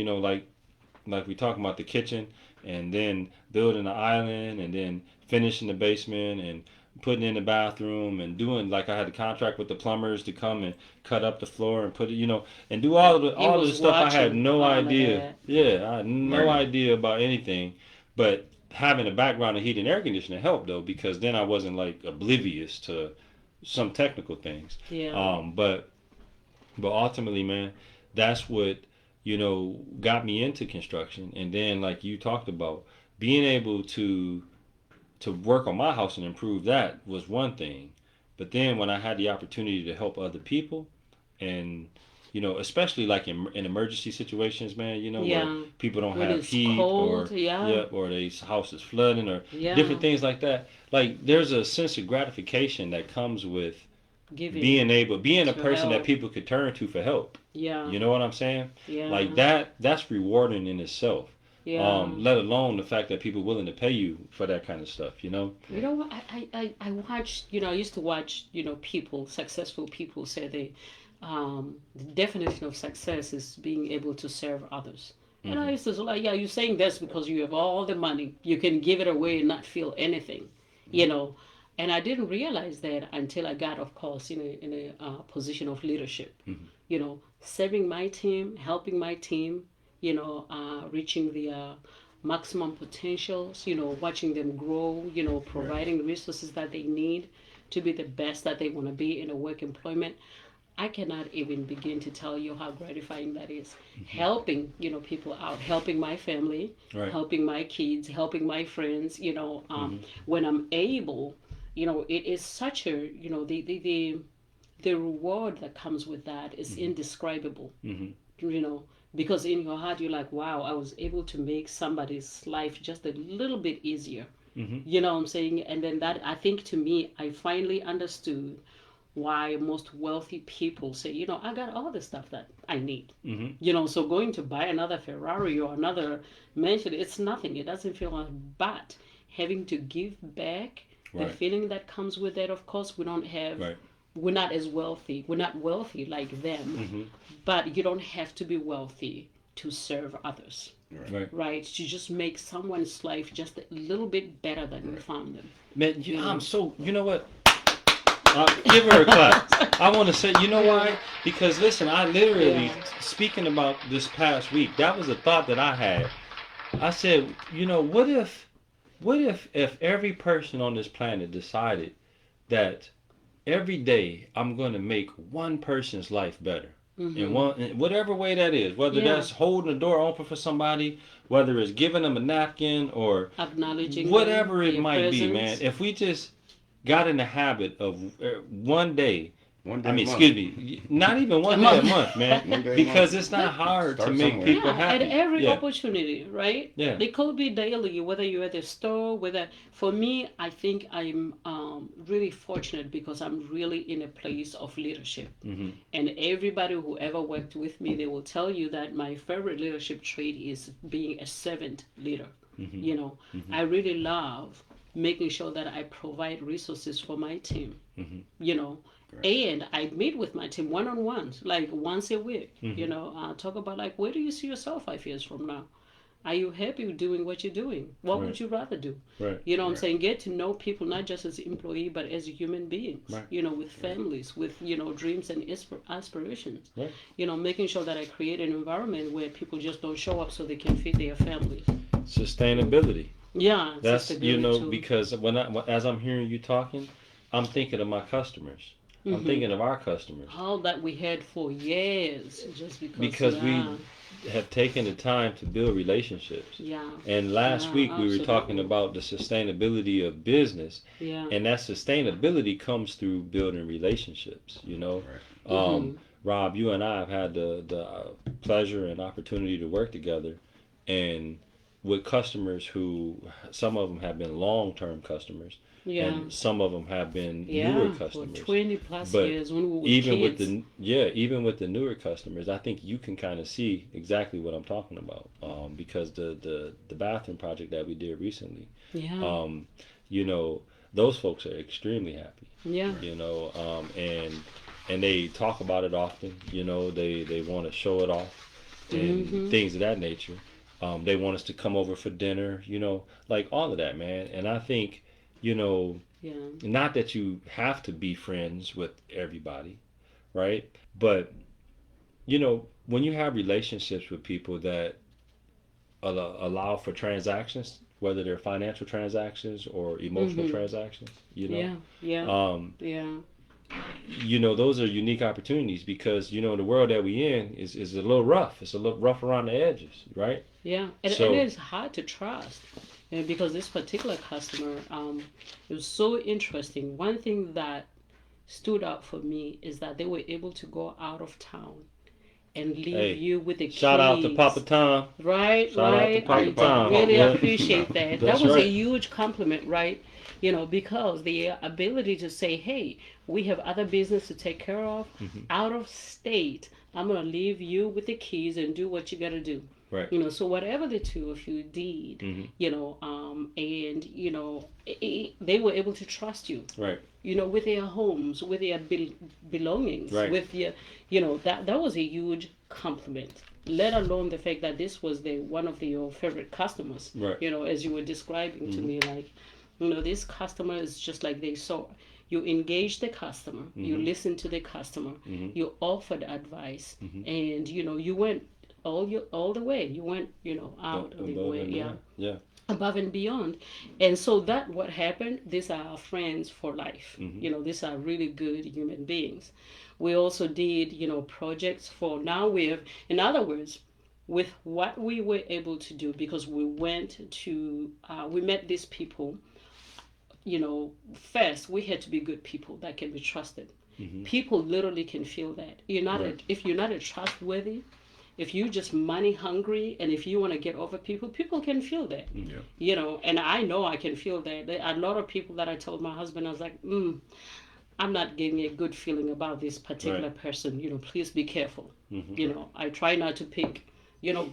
S1: like we talking about the kitchen and then building the island and then finishing the basement and putting in the bathroom and doing, like, I had a contract with the plumbers to come and cut up the floor and put it, and do all of the stuff. I had no idea. Yeah, I had no idea about anything, but having a background in heat and air conditioning helped though, because then I wasn't like oblivious to some technical things.
S3: Yeah.
S1: But ultimately, man, that's what got me into construction. And then, like you talked about, being able to work on my house and improve that was one thing. But then when I had the opportunity to help other people, and especially like in emergency situations, man, where people don't
S3: When
S1: have
S3: it's
S1: heat
S3: cold,
S1: or their house is flooding or
S3: Yeah.
S1: different things like that. Like, there's a sense of gratification that comes with
S3: Giving.
S1: being a
S3: to
S1: person that
S3: help.
S1: people could turn to for help.
S3: Yeah.
S1: You know what I'm saying?
S3: Yeah.
S1: Like that's rewarding in itself.
S3: Yeah.
S1: Let alone the fact that people are willing to pay you for that kind of stuff,
S3: You know what? I watched, I used to watch, people, successful people say the definition of success is being able to serve others. And I used to say, like, yeah, you're saying this because you have all the money. You can give it away and not feel anything, And I didn't realize that until I got, of course, in a position of leadership. Serving my team, helping my team, reaching the maximum potentials, watching them grow, providing the resources that they need to be the best that they want to be in a work employment. I cannot even begin to tell you how gratifying that is. Helping, people out, helping my family,
S1: Right.
S3: helping my kids, helping my friends, when I'm able, it is such a, the reward that comes with that is indescribable.
S1: Mhm.
S3: You know, because in your heart you're like, wow, I was able to make somebody's life just a little bit easier.
S1: Mhm.
S3: You know what I'm saying? And then that, I think, to me, I finally understood why most wealthy people say, you know, I got all the stuff that I need.
S1: Mhm.
S3: You know, so going to buy another Ferrari or another mansion, it's nothing. It doesn't feel like, but having to give back, the
S1: Right.
S3: feeling that comes with that, of course, we don't have.
S1: Right.
S3: We're not as wealthy. We're not wealthy like them,
S1: Mhm.
S3: but you don't have to be wealthy to serve others,
S1: Right.
S3: right? To just make someone's life just a little bit better than you found them.
S1: Man,
S3: Yeah.
S1: I'm so. You know what? Give her a clap. I want to say, you know why? Because listen, I literally,
S3: Yeah.
S1: speaking about this past week, that was a thought that I had. I said, you know, what if every person on this planet decided that every day I'm going to make one person's life better, in one, in whatever way that is, whether
S3: Yeah.
S1: that's holding the door open for somebody, whether it's giving them a napkin or
S3: Acknowledging
S1: whatever
S3: them,
S1: it
S3: their
S1: might be,
S3: presence.
S1: man. If we just got in the habit of one day,
S2: One day
S1: I mean,
S2: a month.
S1: excuse me, not even one
S3: A
S1: day a
S3: month.
S1: month, man,
S2: One day a
S1: because
S2: month.
S1: it's not hard to
S2: Start
S1: make
S2: somewhere.
S1: people
S3: Yeah,
S1: happy.
S3: at every
S1: Yeah.
S3: opportunity, right?
S1: Yeah.
S3: It could be daily, whether you're at the store, whether, for me, I think I'm really fortunate because I'm really in a place of leadership.
S1: Mhm.
S3: And everybody who ever worked with me, they will tell you that my favorite leadership trait is being a servant leader.
S1: Mhm.
S3: You know, I really love making sure that I provide resources for my team.
S1: Mhm.
S3: You know, and I meet with my team one-on-ones, like once a week.
S1: Mhm.
S3: You know, talk about like, where do you see yourself 5 years from now? Are you happy with doing what you're doing? What
S1: Right.
S3: would you rather do?
S1: Right.
S3: You know what I'm
S2: Right.
S3: saying? Get to know people not just as employee, but as human beings.
S1: Right.
S3: You know, with families, with, you know, dreams and aspirations.
S1: Right.
S3: You know, making sure that I create an environment where people just don't show up so they can feed their families.
S1: Sustainability.
S3: Yeah,
S1: That's, you know,
S3: too.
S1: because as I'm hearing you talking, I'm thinking of my customers. I'm
S3: Mhm.
S1: thinking of our customers
S3: all that we had for years, just
S1: because
S3: yeah,
S1: we have taken the time to build relationships.
S3: yeah,
S1: And last
S3: Yeah,
S1: week we were talking
S3: absolutely.
S1: about the sustainability of business,
S3: yeah.
S1: and that sustainability comes through building relationships. You know,
S2: Right.
S1: Rob, you and I have had the pleasure and opportunity to work together, and with customers who some of them have been long-term customers,
S3: Yeah.
S1: and some of them have been
S3: Yeah,
S1: newer
S3: for
S1: customers.
S3: 20 plus
S1: But
S3: years when we were
S1: Even
S3: kids.
S1: with even with the newer customers, I think you can kind of see exactly what I'm talking about, because the bathroom project that we did recently,
S3: yeah,
S1: you know, those folks are extremely happy.
S3: yeah,
S1: You know, and they talk about it often. You know, they want to show it off and
S3: Mhm.
S1: things of that nature. They want us to come over for dinner. You know, like all of that, man. And I think, you know,
S3: yeah,
S1: not that you have to be friends with everybody, right? But you know, when you have relationships with people that allow for transactions, whether they're financial transactions or emotional
S3: Mhm.
S1: transactions, you know,
S3: yeah, yeah,
S1: um,
S3: yeah,
S1: you know, those are unique opportunities because you know the world that we in is a little rough. It's a little rough around the edges, right?
S3: yeah. And
S1: So-
S3: it's hard to trust. Because this particular customer, it was so interesting. One thing that stood out for me is that they were able to go out of town and leave
S1: Hey,
S3: you with the
S1: Shout out to
S3: keys.
S1: Papa Tom.
S3: Right,
S1: Shout out to
S3: right.
S1: Papa
S3: I
S1: Tom.
S3: really
S1: Yeah.
S3: appreciate that. That
S1: That's
S3: was a
S1: right.
S3: huge compliment, right? You know, because the ability to say, hey, we have other business to take care of
S1: Mm-hmm.
S3: out of state. I'm going to leave you with the keys and do what you got to do.
S1: Right.
S3: You know, so whatever the two of you did,
S1: Mhm.
S3: you know, and, you know, they were able to trust you.
S1: Right.
S3: You know, with their homes, with their belongings,
S1: Right.
S3: with your, you know, that was a huge compliment. Let alone the fact that this was one of your favorite customers.
S1: Right.
S3: You know, as you were describing to me, like, you know, this customer is just like they saw. You engage the customer, you listen to the customer, you offered advice, and you know, you went all the way. You went, you know, out of the
S1: Above
S3: way,
S1: and
S3: yeah,
S1: beyond. Yeah.
S3: above and beyond. And so that what happened, these are our friends for life.
S1: Mm-hmm.
S3: You know, these are really good human beings. We also did, you know, projects for now we have, in other words, with what we were able to do, because we went to we met these people, you know, first we had to be good people that can be trusted. people literally can feel that. If you're not a trustworthy, if you're just money hungry, and if you want to get over people, people can feel that.
S2: Yeah.
S3: And I know I can feel that. There are a lot of people that I told my husband, I was like, I'm not getting a good feeling about this particular person. Please be careful. I try not to pick,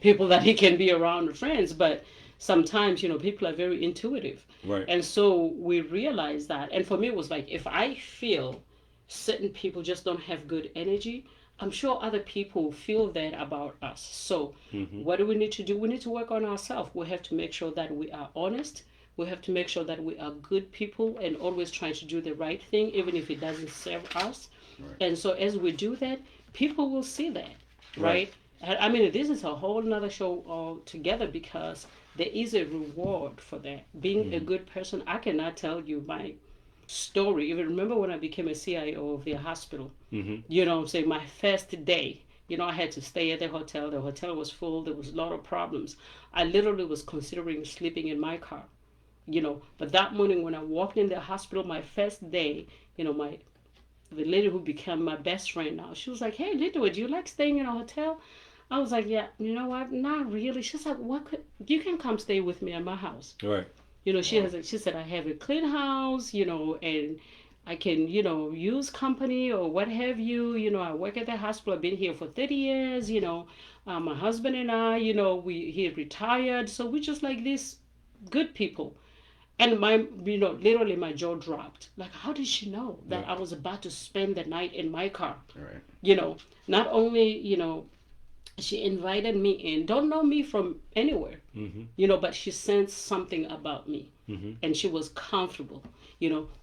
S3: people that he can be around, friends, but sometimes, people are very intuitive.
S1: Right.
S3: And so we realized that. And for me, it was like, if I feel certain people just don't have good energy, I'm sure other people feel that about us. So what do we need to do? We need to work on ourselves. We have to make sure that we are honest. We have to make sure that we are good people and always trying to do the right thing, even if it doesn't serve us.
S2: Right.
S3: And so as we do that, people will see that, right? I mean, this is a whole nother show altogether, because there is a reward for that. Being a good person, I cannot tell you my story. Even remember when I became a CIO of the hospital, I'm saying my first day, I had to stay at the hotel. The hotel was full. There was a lot of problems. I literally was considering sleeping in my car, but that morning when I walked in the hospital, my first day, the lady who became my best friend now, she was like, "Hey, Lidwood, do you like staying in a hotel?" I was like, "Yeah, you know what? Not really." She's like, "You can come stay with me at my house."
S1: Right.
S3: She said, "I have a clean house, and I can, use company or what have you. I work at the hospital. I've been here for 30 years, my husband and I, he retired. So we're just like these good people." And literally my jaw dropped. Like, how did she know that I was about to spend the night in my car?
S2: Right.
S3: Not only, she invited me in, don't know me from anywhere, but she sensed something about me, and she was comfortable.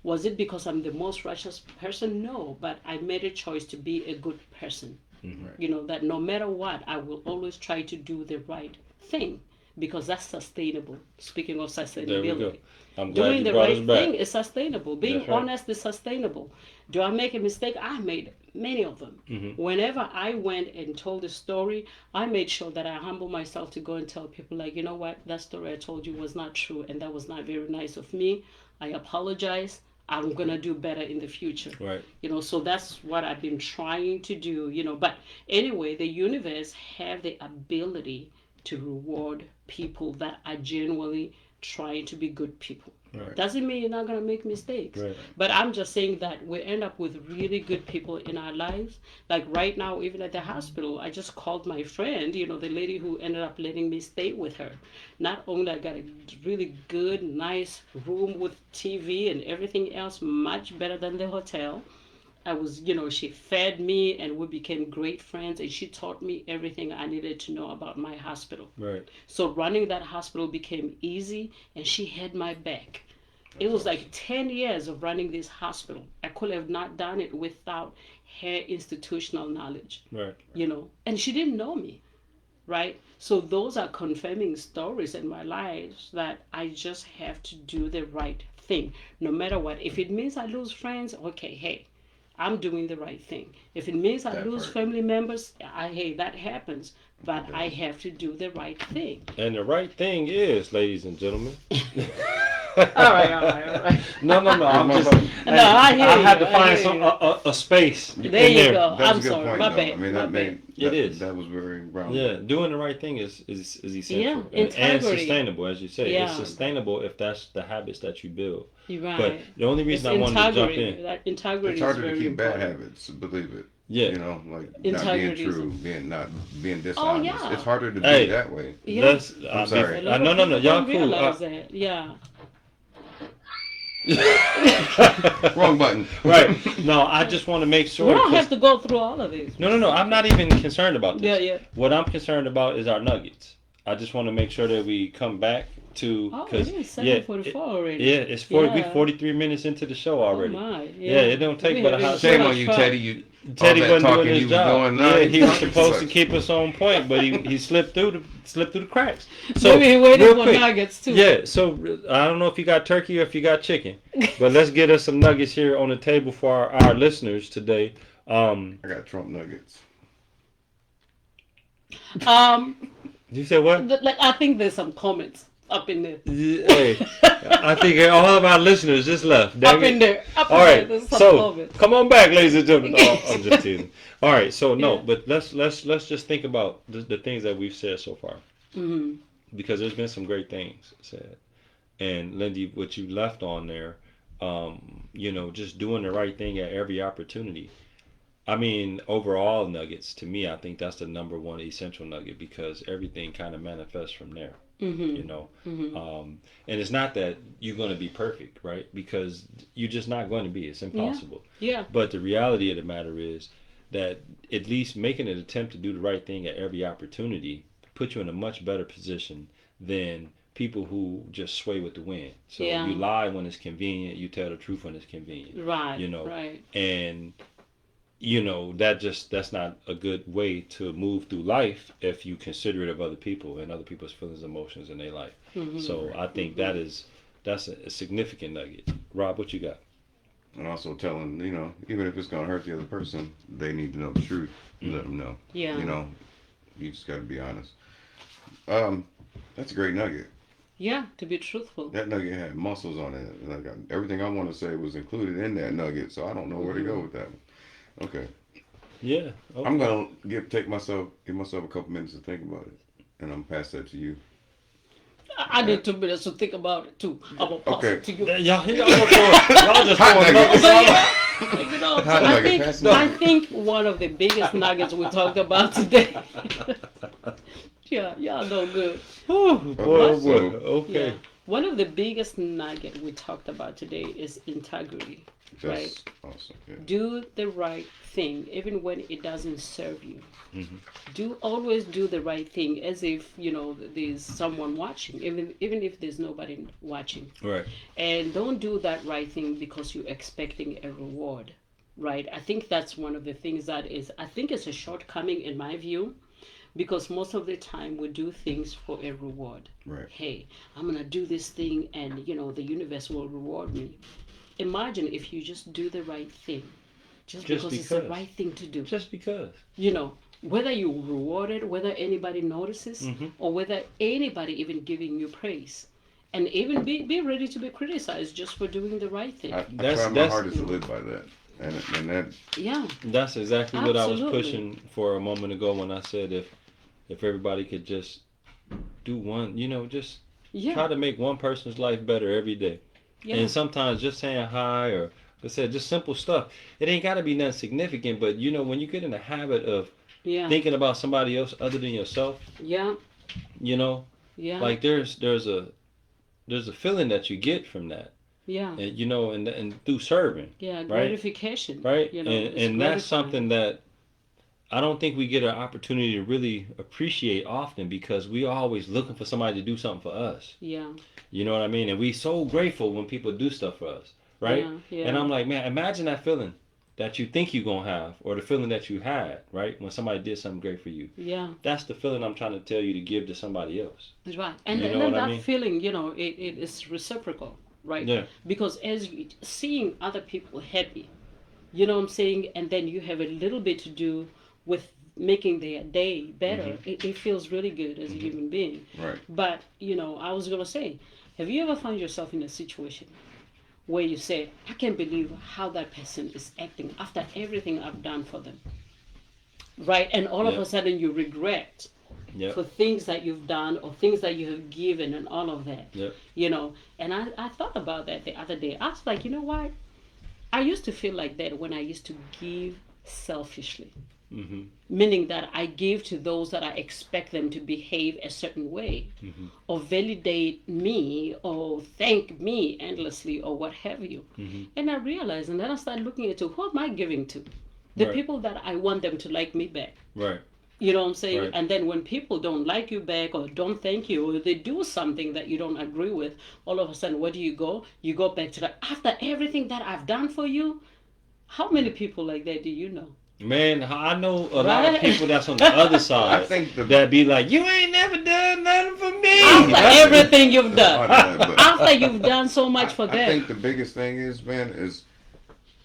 S3: Was it because I'm the most righteous person? No, but I made a choice to be a good person. That no matter what, I will always try to do the right thing, because that's sustainable. Speaking of sustainability.
S1: There we go. I'm glad
S3: Doing
S1: you
S3: the
S1: brought
S3: right
S1: us back.
S3: thing is sustainable. Being
S1: That's right.
S3: honest is sustainable. Do I make a mistake? I made many of them. Whenever I went and told a story, I made sure that I humble myself to go and tell people, like, you know what, that story I told you was not true, and that was not very nice of me. I apologize. I'm gonna do better in the future.
S1: Right.
S3: So that's what I've been trying to do. But anyway, the universe have the ability to reward people that are genuinely trying to be good people.
S1: Right.
S3: Doesn't mean you're not going to make mistakes.
S1: Right.
S3: But I'm just saying that we end up with really good people in our lives. Like right now, even at the hospital, I just called my friend, the lady who ended up letting me stay with her. Not only I got a really good, nice room with TV and everything else, much better than the hotel. I was, she fed me and we became great friends, and she taught me everything I needed to know about my hospital.
S1: Right.
S3: So running that hospital became easy, and she had my back. It was like 10 years of running this hospital. I could have not done it without her institutional knowledge.
S1: Right.
S3: And she didn't know me, right? So those are confirming stories in my life that I just have to do the right thing, no matter what. If it means I lose friends, okay, hey, I'm doing the right thing. If it means I lose family members, hey, that happens. But I have to do the right thing.
S1: And the right thing is, ladies and gentlemen.
S3: All right.
S1: No. I'm just.
S3: I hear
S1: I had
S3: you,
S1: to find
S3: I
S1: a space.
S3: There you go.
S2: That's
S3: I'm
S2: a good
S3: sorry.
S2: point,
S3: My
S2: though.
S3: bad.
S2: I mean,
S3: My
S2: that
S3: bad.
S1: It is.
S2: That was very round.
S1: Yeah, doing the right thing is essential.
S3: Yeah,
S1: and
S3: integrity.
S1: sustainable, as you say.
S3: Yeah.
S1: It's sustainable if that's the habits that you build.
S3: You're right.
S1: But the only reason I wanted to jump in.
S3: That integrity
S2: It's harder
S3: is
S2: to
S3: very
S2: keep bad
S3: important.
S2: habits, believe it.
S1: Yeah.
S2: Like not
S3: Integrity
S2: being
S3: is-
S2: true, not being dishonest.
S3: Oh, yeah.
S2: It's harder to
S1: Hey.
S2: be that way.
S3: Yeah.
S2: I'm sorry.
S3: A lot of
S1: No.
S3: people
S1: Y'all
S3: don't
S1: cool.
S3: realize that. Yeah.
S2: Wrong button.
S1: Right. No, I just want to make sure.
S3: We don't
S1: 'cause-
S3: have to go through all of this.
S1: No. I'm not even concerned about this.
S3: Yeah.
S1: What I'm concerned about is our nuggets. I just want to make sure that we come back to.
S3: Oh, it
S1: 'cause,
S3: is
S1: yeah,
S3: 7:44 already.
S1: Yeah, it's 40. We
S3: Yeah.
S1: 43 minutes into the show already.
S3: Oh my.
S1: Yeah, it don't take
S3: We
S1: but a
S3: having
S1: hot
S3: so
S2: Shame
S3: much
S2: on you,
S3: fun.
S2: Teddy. You
S1: Teddy
S2: all that
S1: wasn't
S2: talking
S1: doing his
S2: you was
S1: job.
S2: doing,
S1: Yeah, he was supposed to
S2: such-
S1: keep us on point, but he slipped through the cracks. So
S3: Maybe he waited
S1: real
S3: for
S1: quick,
S3: nuggets too.
S1: yeah. So I don't know if you got turkey or if you got chicken, but let's get us some nuggets here on the table for our listeners today.
S2: I got Trump nuggets.
S3: Um.
S1: You said what?
S3: Like I think there's some comments Up in there.
S1: Hey, I think all of our listeners just left. Dang
S3: Up
S1: it.
S3: in there. Up
S1: All
S3: in
S1: right,
S3: there. There's some
S1: so
S3: of it.
S1: come on back, ladies and gentlemen. Oh, I'm just teasing. All right, so no,
S3: Yeah.
S1: but let's just think about the things that we've said so far,
S3: Mm-hmm.
S1: because there's been some great things said. And Lindy, what you left on there, just doing the right thing at every opportunity. I mean, overall nuggets, to me, I think that's the number one essential nugget, because everything kind of manifests from there.
S3: Mm-hmm.
S1: You know,
S3: Mm-hmm.
S1: and it's not that you're going to be perfect, right? Because you're just not going to be. It's impossible.
S3: Yeah.
S1: But the reality of the matter is that at least making an attempt to do the right thing at every opportunity puts you in a much better position than people who just sway with the wind. So
S3: Yeah.
S1: you lie when it's convenient, you tell the truth when it's convenient.
S3: Right.
S1: You know,
S3: Right.
S1: and that's not a good way to move through life if you considerate of other people and other people's feelings, emotions in their life.
S3: Mm-hmm.
S1: So I think that's a significant nugget. Rob, what you got?
S2: And also telling, even if it's gonna hurt the other person, they need to know the truth. Let them know.
S3: Yeah.
S2: You just got to be honest. That's a great nugget.
S3: Yeah. To be truthful.
S2: That nugget had muscles on it. And everything I want to say was included in that nugget, so I don't know where to go with that one. Okay.
S1: Yeah. Okay.
S2: I'm gonna give myself a couple minutes to think about it, and I'm gonna pass that to you.
S3: I need 2 minutes to think about it too. I'm gonna pass
S2: Okay.
S3: it to you.
S1: Y'all just
S2: Hot
S1: throwing
S2: nugget.
S1: nuggets
S3: So,
S1: all
S3: yeah,
S2: Hot nugget, pass it
S3: I
S2: on.
S3: think one of the biggest nuggets we talked about today. Yeah, y'all know good.
S1: Oh boy, oh boy.
S2: So-
S1: Okay.
S3: Yeah. One of the biggest nugget we talked about today is integrity. Right.
S2: That's awesome. Yeah.
S3: Do the right thing, even when it doesn't serve you.
S1: Mhm.
S3: Always do the right thing, as if there's someone watching, even if there's nobody watching.
S1: Right.
S3: And don't do that right thing because you're expecting a reward, right? I think that's one of the things I think it's a shortcoming in my view, because most of the time we do things for a reward.
S2: Right.
S3: Hey, I'm gonna do this thing, and the universe will reward me. Imagine if you just do the right thing, just because it's the
S1: because.
S3: right thing to do.
S1: Just because.
S3: Whether you're rewarded, whether anybody notices,
S1: Mhm.
S3: or whether anybody even giving you praise. And even be ready to be criticized just for doing the right thing.
S2: I
S1: That's-
S2: try my
S1: that's-
S2: hardest to live by that, and that
S3: Yeah.
S1: That's exactly what I was
S3: Absolutely.
S1: pushing for a moment ago when I said if everybody could just do one, just
S3: Yeah.
S1: try to make one person's life better every day.
S3: Yeah.
S1: And sometimes just saying hi, or like I said, just simple stuff. It ain't got to be nothing significant, but when you get in the habit of
S3: Yeah.
S1: thinking about somebody else other than yourself,
S3: Yeah. Yeah.
S1: like there's a feeling that you get from that,
S3: Yeah.
S1: and and through serving,
S3: Yeah.
S1: right?
S3: Gratification.
S1: right?
S3: You know,
S1: and
S3: it's
S1: and that's
S3: gratifying.
S1: something that I don't think we get an opportunity to really appreciate often, because we are always looking for somebody to do something for us.
S3: Yeah.
S1: You know what I mean? And we so grateful when people do stuff for us, right?
S3: Yeah. Yeah.
S1: And I'm like, man, imagine that feeling that you think you're gonna have, or the feeling that you had, right, when somebody did something great for you.
S3: Yeah.
S1: That's the feeling I'm trying to tell you to give to somebody else.
S3: That's right. And,
S1: You
S3: and
S1: know
S3: then
S1: what I
S3: that
S1: mean?
S3: feeling, it is reciprocal, right?
S1: Yeah.
S3: Because as you seeing other people happy, you know what I'm saying, and then you have a little bit to do with making their day better.
S1: Mm-hmm.
S3: It feels really good as a human being.
S2: right.
S3: But I was gonna say, have you ever found yourself in a situation where you say, I can't believe how that person is acting after everything I've done for them, right? And all of
S1: Yeah.
S3: a sudden you regret
S1: Yep.
S3: for things that you've done or things that you have given and all of that.
S1: Yep.
S3: And I thought about that the other day. I was like, you know what? I used to feel like that when I used to give selfishly.
S1: Mm-hmm.
S3: Meaning that I give to those that I expect them to behave a certain way,
S1: Mm-hmm.
S3: or validate me, or thank me endlessly, or what have you.
S1: Mm-hmm.
S3: And I realized, and then I started looking into who am I giving to? The
S1: Right.
S3: people that I want them to like me back.
S1: Right.
S3: You know what I'm saying?
S1: Right.
S3: And then when people don't like you back, or don't thank you, or they do something that you don't agree with, all of a sudden, where do you go? You go back to that. After everything that I've done for you, how many people like that do you know?
S1: Man, I know a lot of
S3: Right.
S1: people that's on the other
S2: I
S1: side
S2: think
S1: that be like, you ain't never done nothing for me.
S3: After everything you've done.
S2: But
S3: After you've done so much for
S2: I
S3: them.
S2: think the biggest thing is, man, is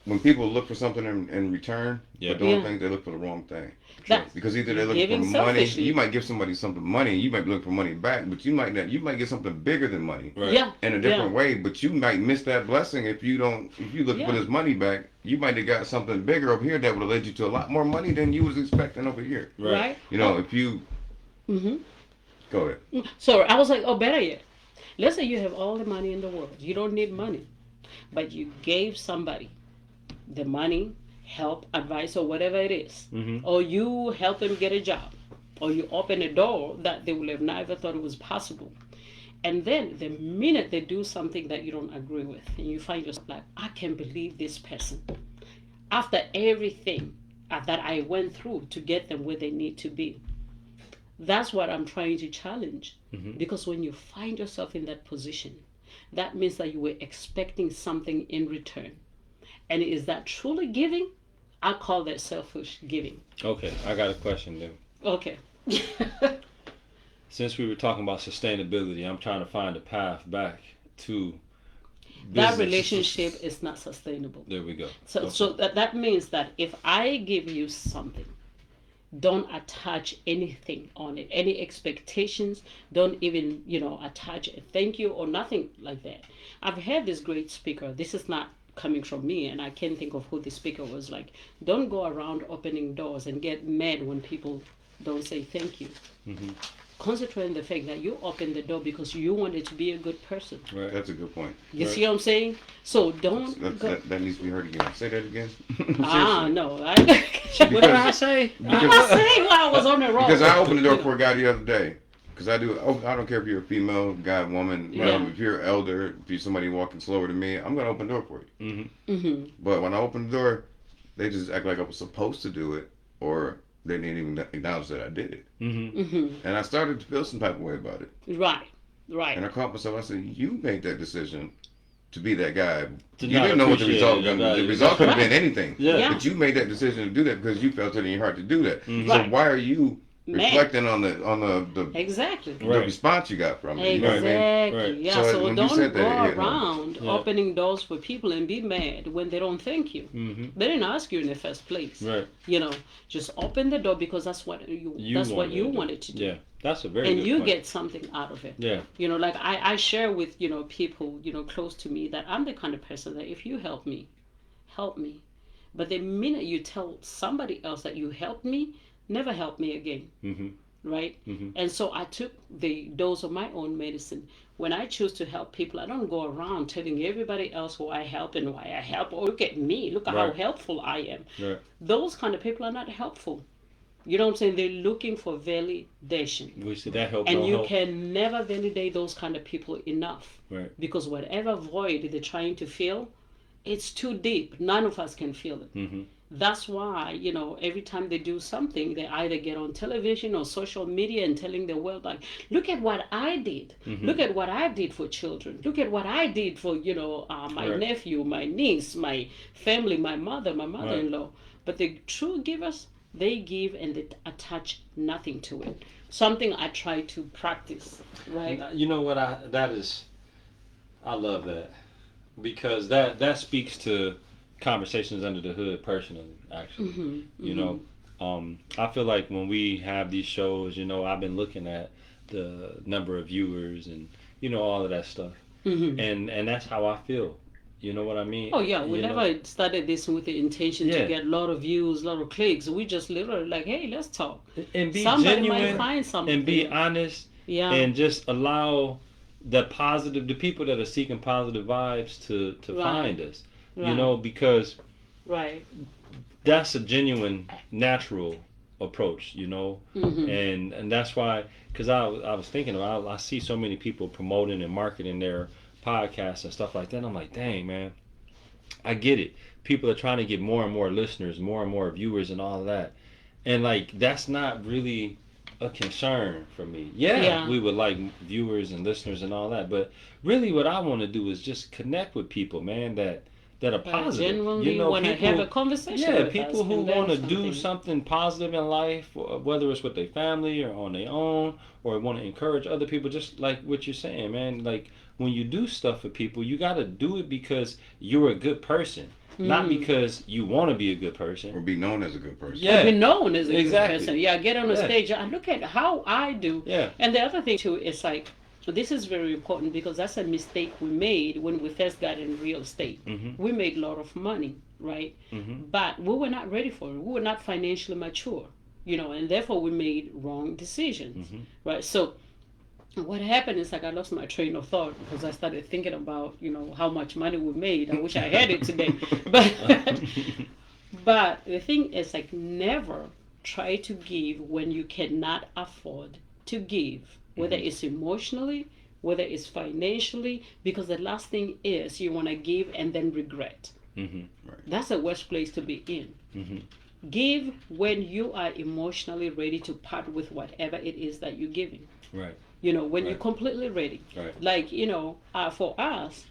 S2: when people look for something in return,
S1: Yeah.
S2: but don't
S3: Yeah.
S2: think they look for the wrong thing.
S3: That
S2: Because either they're looking
S3: giving
S2: for money,
S3: selfishly.
S2: you might give somebody something money, you might be looking for money back, but you might not. You might get something bigger than money
S1: Right.
S3: Yeah.
S2: in a
S3: Yeah.
S2: different way, but you might miss that blessing if you don't. If you look for
S3: Yeah.
S2: this money back, you might have got something bigger over here that would have led you to a lot more money than you was expecting over here.
S1: Right.
S3: Right.
S2: You know, if you
S3: Mm-hmm.
S2: go ahead.
S3: So I was like, oh, better yet. Let's say you have all the money in the world. You don't need money. But you gave somebody the money, help, advice, or whatever it is.
S1: Mm-hmm.
S3: Or you help them get a job. Or you open a door that they would have never thought it was possible. And then the minute they do something that you don't agree with, and you find yourself like, I can't believe this person. After everything that I went through to get them where they need to be. That's what I'm trying to challenge.
S1: Mhm.
S3: Because when you find yourself in that position, that means that you were expecting something in return. And is that truly giving? I call that selfish giving.
S1: Okay, I got a question then.
S3: Okay.
S1: Since we were talking about sustainability, I'm trying to find a path back to
S3: That
S1: business.
S3: relationship is not sustainable.
S1: There we go.
S3: So,
S1: Okay.
S3: so that means that if I give you something, don't attach anything on it, any expectations. Don't even, attach a thank you or nothing like that. I've had this great speaker. This is not coming from me, and I can't think of who the speaker was. Like, don't go around opening doors and get mad when people don't say thank you.
S1: Mhm.
S3: Concentrate on the fact that you opened the door because you wanted to be a good person.
S1: Right.
S2: That's a good point.
S3: You
S1: Right.
S3: see what I'm saying? So don't go.
S2: That needs to be heard again. Say that again.
S3: No.
S1: What did I say?
S3: I'm not saying why I was on the road.
S2: Because I opened the door for a guy the other day. Because I don't care if you're a female, guy, woman.
S3: Yeah.
S2: If you're elder, if you're somebody walking slower than me, I'm gonna open the door for you.
S1: Mm-hmm.
S3: Mm-hmm.
S2: But when I opened the door, they just act like I was supposed to do it, or they didn't even acknowledge that I did it.
S1: Mm-hmm.
S3: Mm-hmm.
S2: And I started to feel some type of way about it.
S3: Right.
S2: And I caught myself. I said, "You made that decision to be that guy.
S1: To
S2: You
S1: not
S2: didn't know what the
S1: appreciate
S2: result
S1: it,
S2: was. The
S1: right.
S2: result could have
S3: Right.
S2: been anything.
S1: Yeah.
S3: Yeah.
S2: But you made that decision to do that because you felt it in your heart to do that.
S1: Mhm.
S2: So
S3: Right.
S2: why are you
S3: Man.
S2: reflecting on the
S3: Exactly.
S2: the
S1: Right.
S2: response you got from it? You know what I mean?
S3: Exactly.
S1: Right.
S3: Yeah.
S2: So
S3: So
S2: when you
S3: don't
S2: said
S3: go
S2: that, it hit home.
S3: around
S1: Yeah.
S3: opening doors for people and be mad when they don't thank you.
S1: Mm-hmm.
S3: They didn't ask you in the first place.
S1: Right.
S3: Just open the door because that's what you wanted to do.
S1: Yeah. That's a very
S3: And
S1: good
S3: you
S1: point.
S3: get something out of it.
S1: Yeah.
S3: Like I share with, people, close to me that I'm the kind of person that if you help me. But the minute you tell somebody else that you helped me, never help me again.
S1: Mm-hmm.
S3: Right?
S1: Mm-hmm.
S3: And so I took the dose of my own medicine. When I choose to help people, I don't go around telling everybody else who I help and why I help. Or look at me, look at how
S1: Right.
S3: helpful I am.
S1: Right.
S3: Those kind of people are not helpful. You know what I'm saying? They're looking for validation.
S1: We said that help.
S3: And
S1: don't
S3: you
S1: help.
S3: can never validate those kind of people enough.
S1: Right.
S3: Because whatever void they're trying to fill, it's too deep. None of us can feel it.
S1: Mm-hmm.
S3: That's why, every time they do something, they either get on television or social media and telling the world, like, look at what I did.
S1: Mhm.
S3: Look at what I did for children. Look at what I did for, my
S1: Right.
S3: nephew, my niece, my family, my mother-in-law. But the true givers, they give and they attach nothing to it. Something I try to practice, right?
S1: You know what? I love that because that speaks to conversations under the hood personally. Actually,
S3: Mhm,
S1: you know, I feel like when we have these shows, I've been looking at the number of viewers and all of that stuff,
S3: Mhm.
S1: and that's how I feel. You know what I mean?
S3: Oh yeah, we
S1: You know?
S3: never started this with the intention
S1: Yeah.
S3: to get a lot of views, a lot of clicks. We just literally like, hey, let's talk.
S1: and be
S3: Somebody might
S1: genuine
S3: find something.
S1: and be honest
S3: Yeah.
S1: and just allow the people that are seeking positive vibes to
S3: Right.
S1: find us.
S3: Right.
S1: Because
S3: Right.
S1: that's a genuine, natural approach,
S3: Mhm.
S1: and that's why. Because I was thinking, I see so many people promoting and marketing their podcasts and stuff like that. And I'm like, dang man, I get it. People are trying to get more and more listeners, more and more viewers, and all of that. And like, that's not really a concern for me. Yeah, we would like viewers and listeners and all that, but really, what I want to do is just connect with people, man. That are positive.
S3: Genuinely want to have a conversation.
S1: Yeah,
S3: with
S1: people
S3: us
S1: who
S3: and learn
S1: want to do
S3: something.
S1: something positive in life, whether it's with their family or on their own, or want to encourage other people, just like what you're saying, man. Like, when you do stuff for people, you got to do it because you're a good person. not because you want to be a good person.
S2: Or be known as a good person.
S1: Yeah.
S3: Be known as a
S1: Exactly.
S3: good person. Yeah, get on the
S1: Yeah.
S3: stage and look at how I do.
S1: Yeah.
S3: And the other thing too is like, this is very important because that's a mistake we made when we first got in real estate.
S1: Mm-hmm.
S3: We made a lot of money, right?
S1: Mm-hmm.
S3: But we were not ready for it. We were not financially mature, and therefore we made wrong decisions,
S1: Mhm.
S3: right? So what happened is like I lost my train of thought because I started thinking about, how much money we made. I wish I had it today. But the thing is like never try to give when you cannot afford to give, whether it's emotionally, whether it's financially, because the last thing is you want to give and then regret.
S1: Mm-hmm.
S3: That's the worst place to be in.
S1: Mm-hmm.
S3: Give when you are emotionally ready to part with whatever it is that you're giving.
S1: Right.
S3: When you're
S1: Right.
S3: completely ready.
S1: Right.
S3: Like, for us,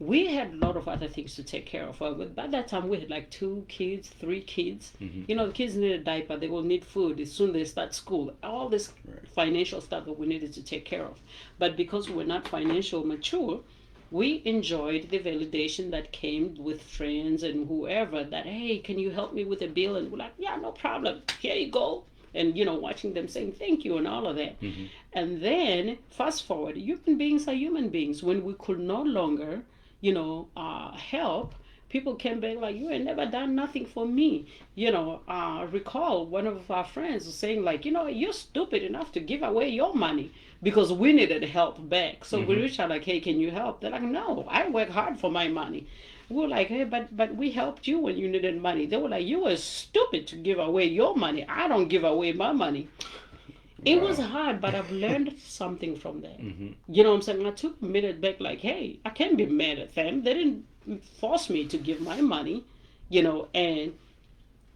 S3: we had a lot of other things to take care of. But by that time, we had like 2 kids, 3 kids.
S1: Mm-hmm.
S3: The kids need a diaper. They will need food as soon as they start school. All this
S2: Right.
S3: financial stuff that we needed to take care of. But because we're not financially mature, we enjoyed the validation that came with friends and whoever that, hey, can you help me with a bill? And we're like, yeah, no problem. Here you go. And, watching them saying thank you and all of that.
S1: Mm-hmm.
S3: And then fast forward, human beings are human beings. When we could no longer, help, people came back like, you ain't never done nothing for me. Recall one of our friends was saying like, you're stupid enough to give away your money because we needed help back. So we reached out like, hey, can you help? They're like, no, I work hard for my money. We were like, hey, but we helped you when you needed money. They were like, you were stupid to give away your money. I don't give away my money. It was hard, but I've learned something from that.
S1: Mm-hmm.
S3: You know what I'm saying? I took a minute back like, hey, I can't be mad at them. They didn't force me to give my money, and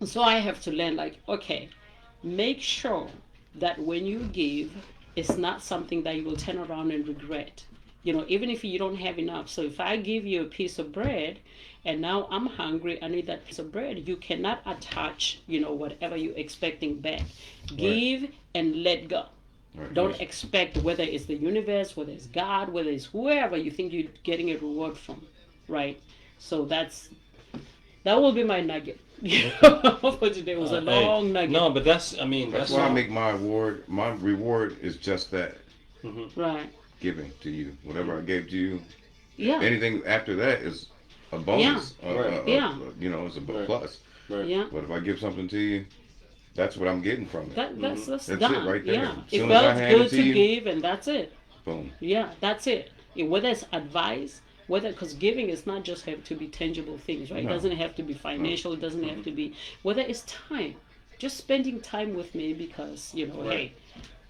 S3: so I have to learn like, okay, make sure that when you give, it's not something that you will turn around and regret. Even if you don't have enough. So if I give you a piece of bread and now I'm hungry, I need that piece of bread, you cannot attach, whatever you're expecting back. Give and let go.
S2: Right.
S3: Don't expect whether it's the universe, whether it's God, whether it's whoever you think you're getting a reward from, right? So that will be my nugget. For today. It was a long nugget.
S1: No, but that's
S2: That's why I make my reward. My reward is just that.
S3: Right.
S2: Giving to you. Whatever I gave to you.
S3: Yeah.
S2: Anything after that is a bonus.
S1: Right.
S3: Yeah.
S2: It's a
S1: Right.
S2: plus.
S1: Right.
S3: Yeah.
S2: But if I give something to you, that's what I'm getting from it.
S3: That's
S2: That's
S3: done.
S2: it right there.
S3: Yeah.
S2: As
S3: It
S2: soon as I
S3: felt
S2: hand it
S3: good
S2: to
S3: to
S2: you-
S3: give, and that's it.
S2: Boom.
S3: Yeah, that's it. Whether it's advice, because giving is not just have to be tangible things, right?
S2: No.
S3: It doesn't have to be financial. It doesn't have to be, whether it's time, just spending time with me because, hey,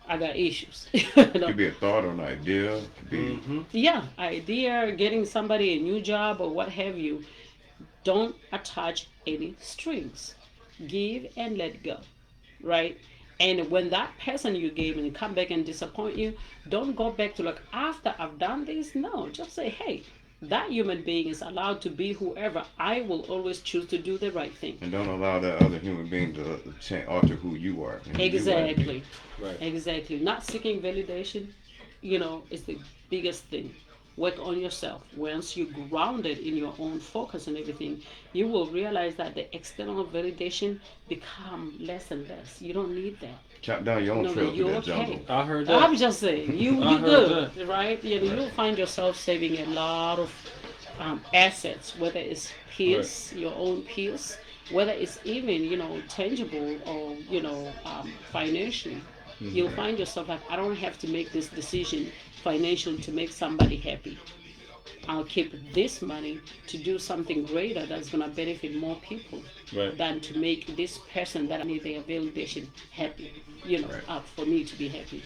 S3: I got issues.
S2: It could be a thought or an idea. It could be
S1: Mm-hmm.
S3: Yeah, idea, getting somebody a new job or what have you. Don't attach any strings. Give and let go, right? And when that person you gave and come back and disappoint you, don't go back to like, after I've done this. No, just say, hey, that human being is allowed to be whoever. I will always choose to do the right thing.
S2: and don't allow that other human being to alter who you are. and who you want to be.
S3: Exactly.
S1: Right.
S3: Exactly. Not seeking validation, is the biggest thing. Work on yourself. Once you're grounded in your own focus and everything, you will realize that the external validation become less and less. You don't need that.
S2: Chop down your own
S3: No,
S2: trail through
S3: you're
S2: that
S3: okay.
S2: jungle.
S1: I heard that.
S3: I'm just saying, you
S1: I heard
S3: good, right? You'll find yourself saving a lot of assets, whether it's peace, your own peace, whether it's even tangible or financially. You'll find yourself like, I don't have to make this decision financially to make somebody happy. I'll keep this money to do something greater that's going to benefit more people
S1: Right.
S3: than to make this person that I need their validation happy,
S2: Right.
S3: for me to be happy.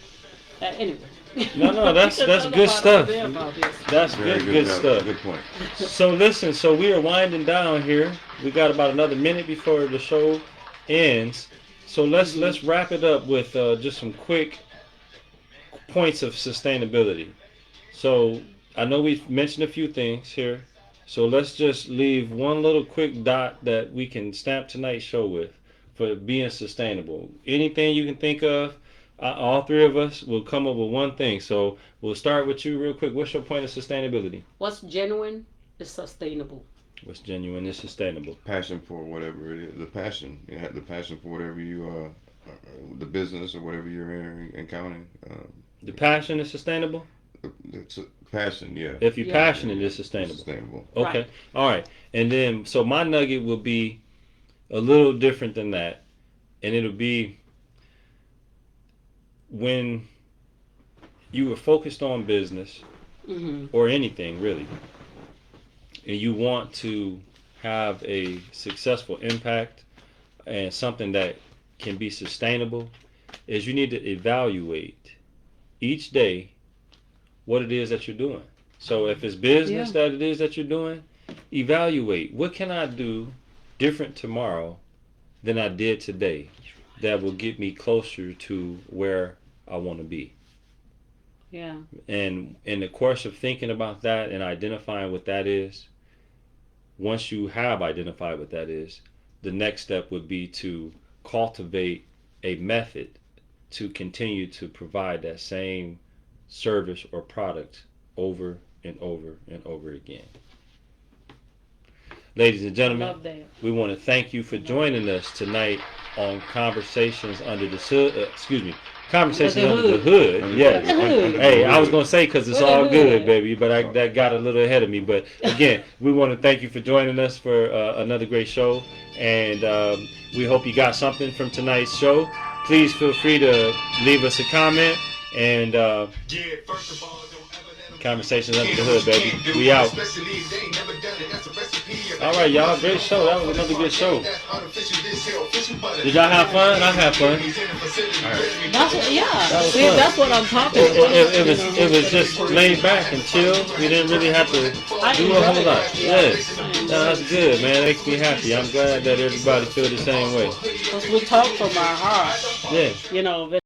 S3: Anyway.
S1: No, that's
S3: We can talk
S1: good
S3: about
S1: stuff.
S3: all day about this.
S1: That's
S2: Very
S1: good stuff.
S2: Good point.
S1: So listen, so we are winding down here. We got about another minute before the show ends. So let's wrap it up with just some quick points of sustainability. So I know we've mentioned a few things here. So let's just leave one little quick dot that we can stamp tonight's show with for being sustainable. Anything you can think of, all three of us will come up with one thing. So we'll start with you real quick. What's your point of sustainability?
S3: What's genuine is sustainable.
S1: What's genuine is sustainable.
S2: Passion for whatever it is. The passion. You have the passion for whatever you the business or whatever you're encountering.
S1: The passion is sustainable.
S2: It's a passion, yeah.
S1: If you're
S3: Yeah.
S1: passionate, it's sustainable.
S2: Sustainable.
S1: Okay.
S3: Right.
S1: All right. And then, so my nugget will be a little different than that. And it'll be when you were focused on business
S3: Mm-hmm.
S1: or anything really, and you want to have a successful impact and something that can be sustainable, is you need to evaluate each day what it is that you're doing. So if it's business that it is that you're doing, evaluate what can I do different tomorrow than I did today that will get me closer to where I want to be.
S3: Yeah.
S1: And in the course of thinking about that and identifying what that is, once you have identified what that is, the next step would be to cultivate a method to continue to provide that same service or product over and over and over again. Ladies and gentlemen,
S3: Love that.
S1: we want to thank you for joining us tonight on Conversations Under the Conversations
S3: Under the
S1: Under the Hood.
S3: Under
S1: Yes.
S3: the hood.
S1: Hey, I was gonna say because it's
S3: Under the
S1: all
S3: hood.
S1: good, baby, but that got a little ahead of me. But again, we want to thank you for joining us for another great show, and we hope you got something from tonight's show. Please feel free to leave us a comment and Conversations Under the Hood, baby. We out. All right, y'all. Great show. That was another good show. Did y'all have fun? I had fun.
S3: That's what, yeah.
S1: That was
S3: See,
S1: fun.
S3: that's what I'm talking about.
S1: It was just laid back and chill. We didn't really have to do a whole lot. Yes. No, that's good, man. It makes me happy. I'm glad that everybody feel the same way.
S3: Because we talk from our heart.
S1: Yeah.
S3: You know.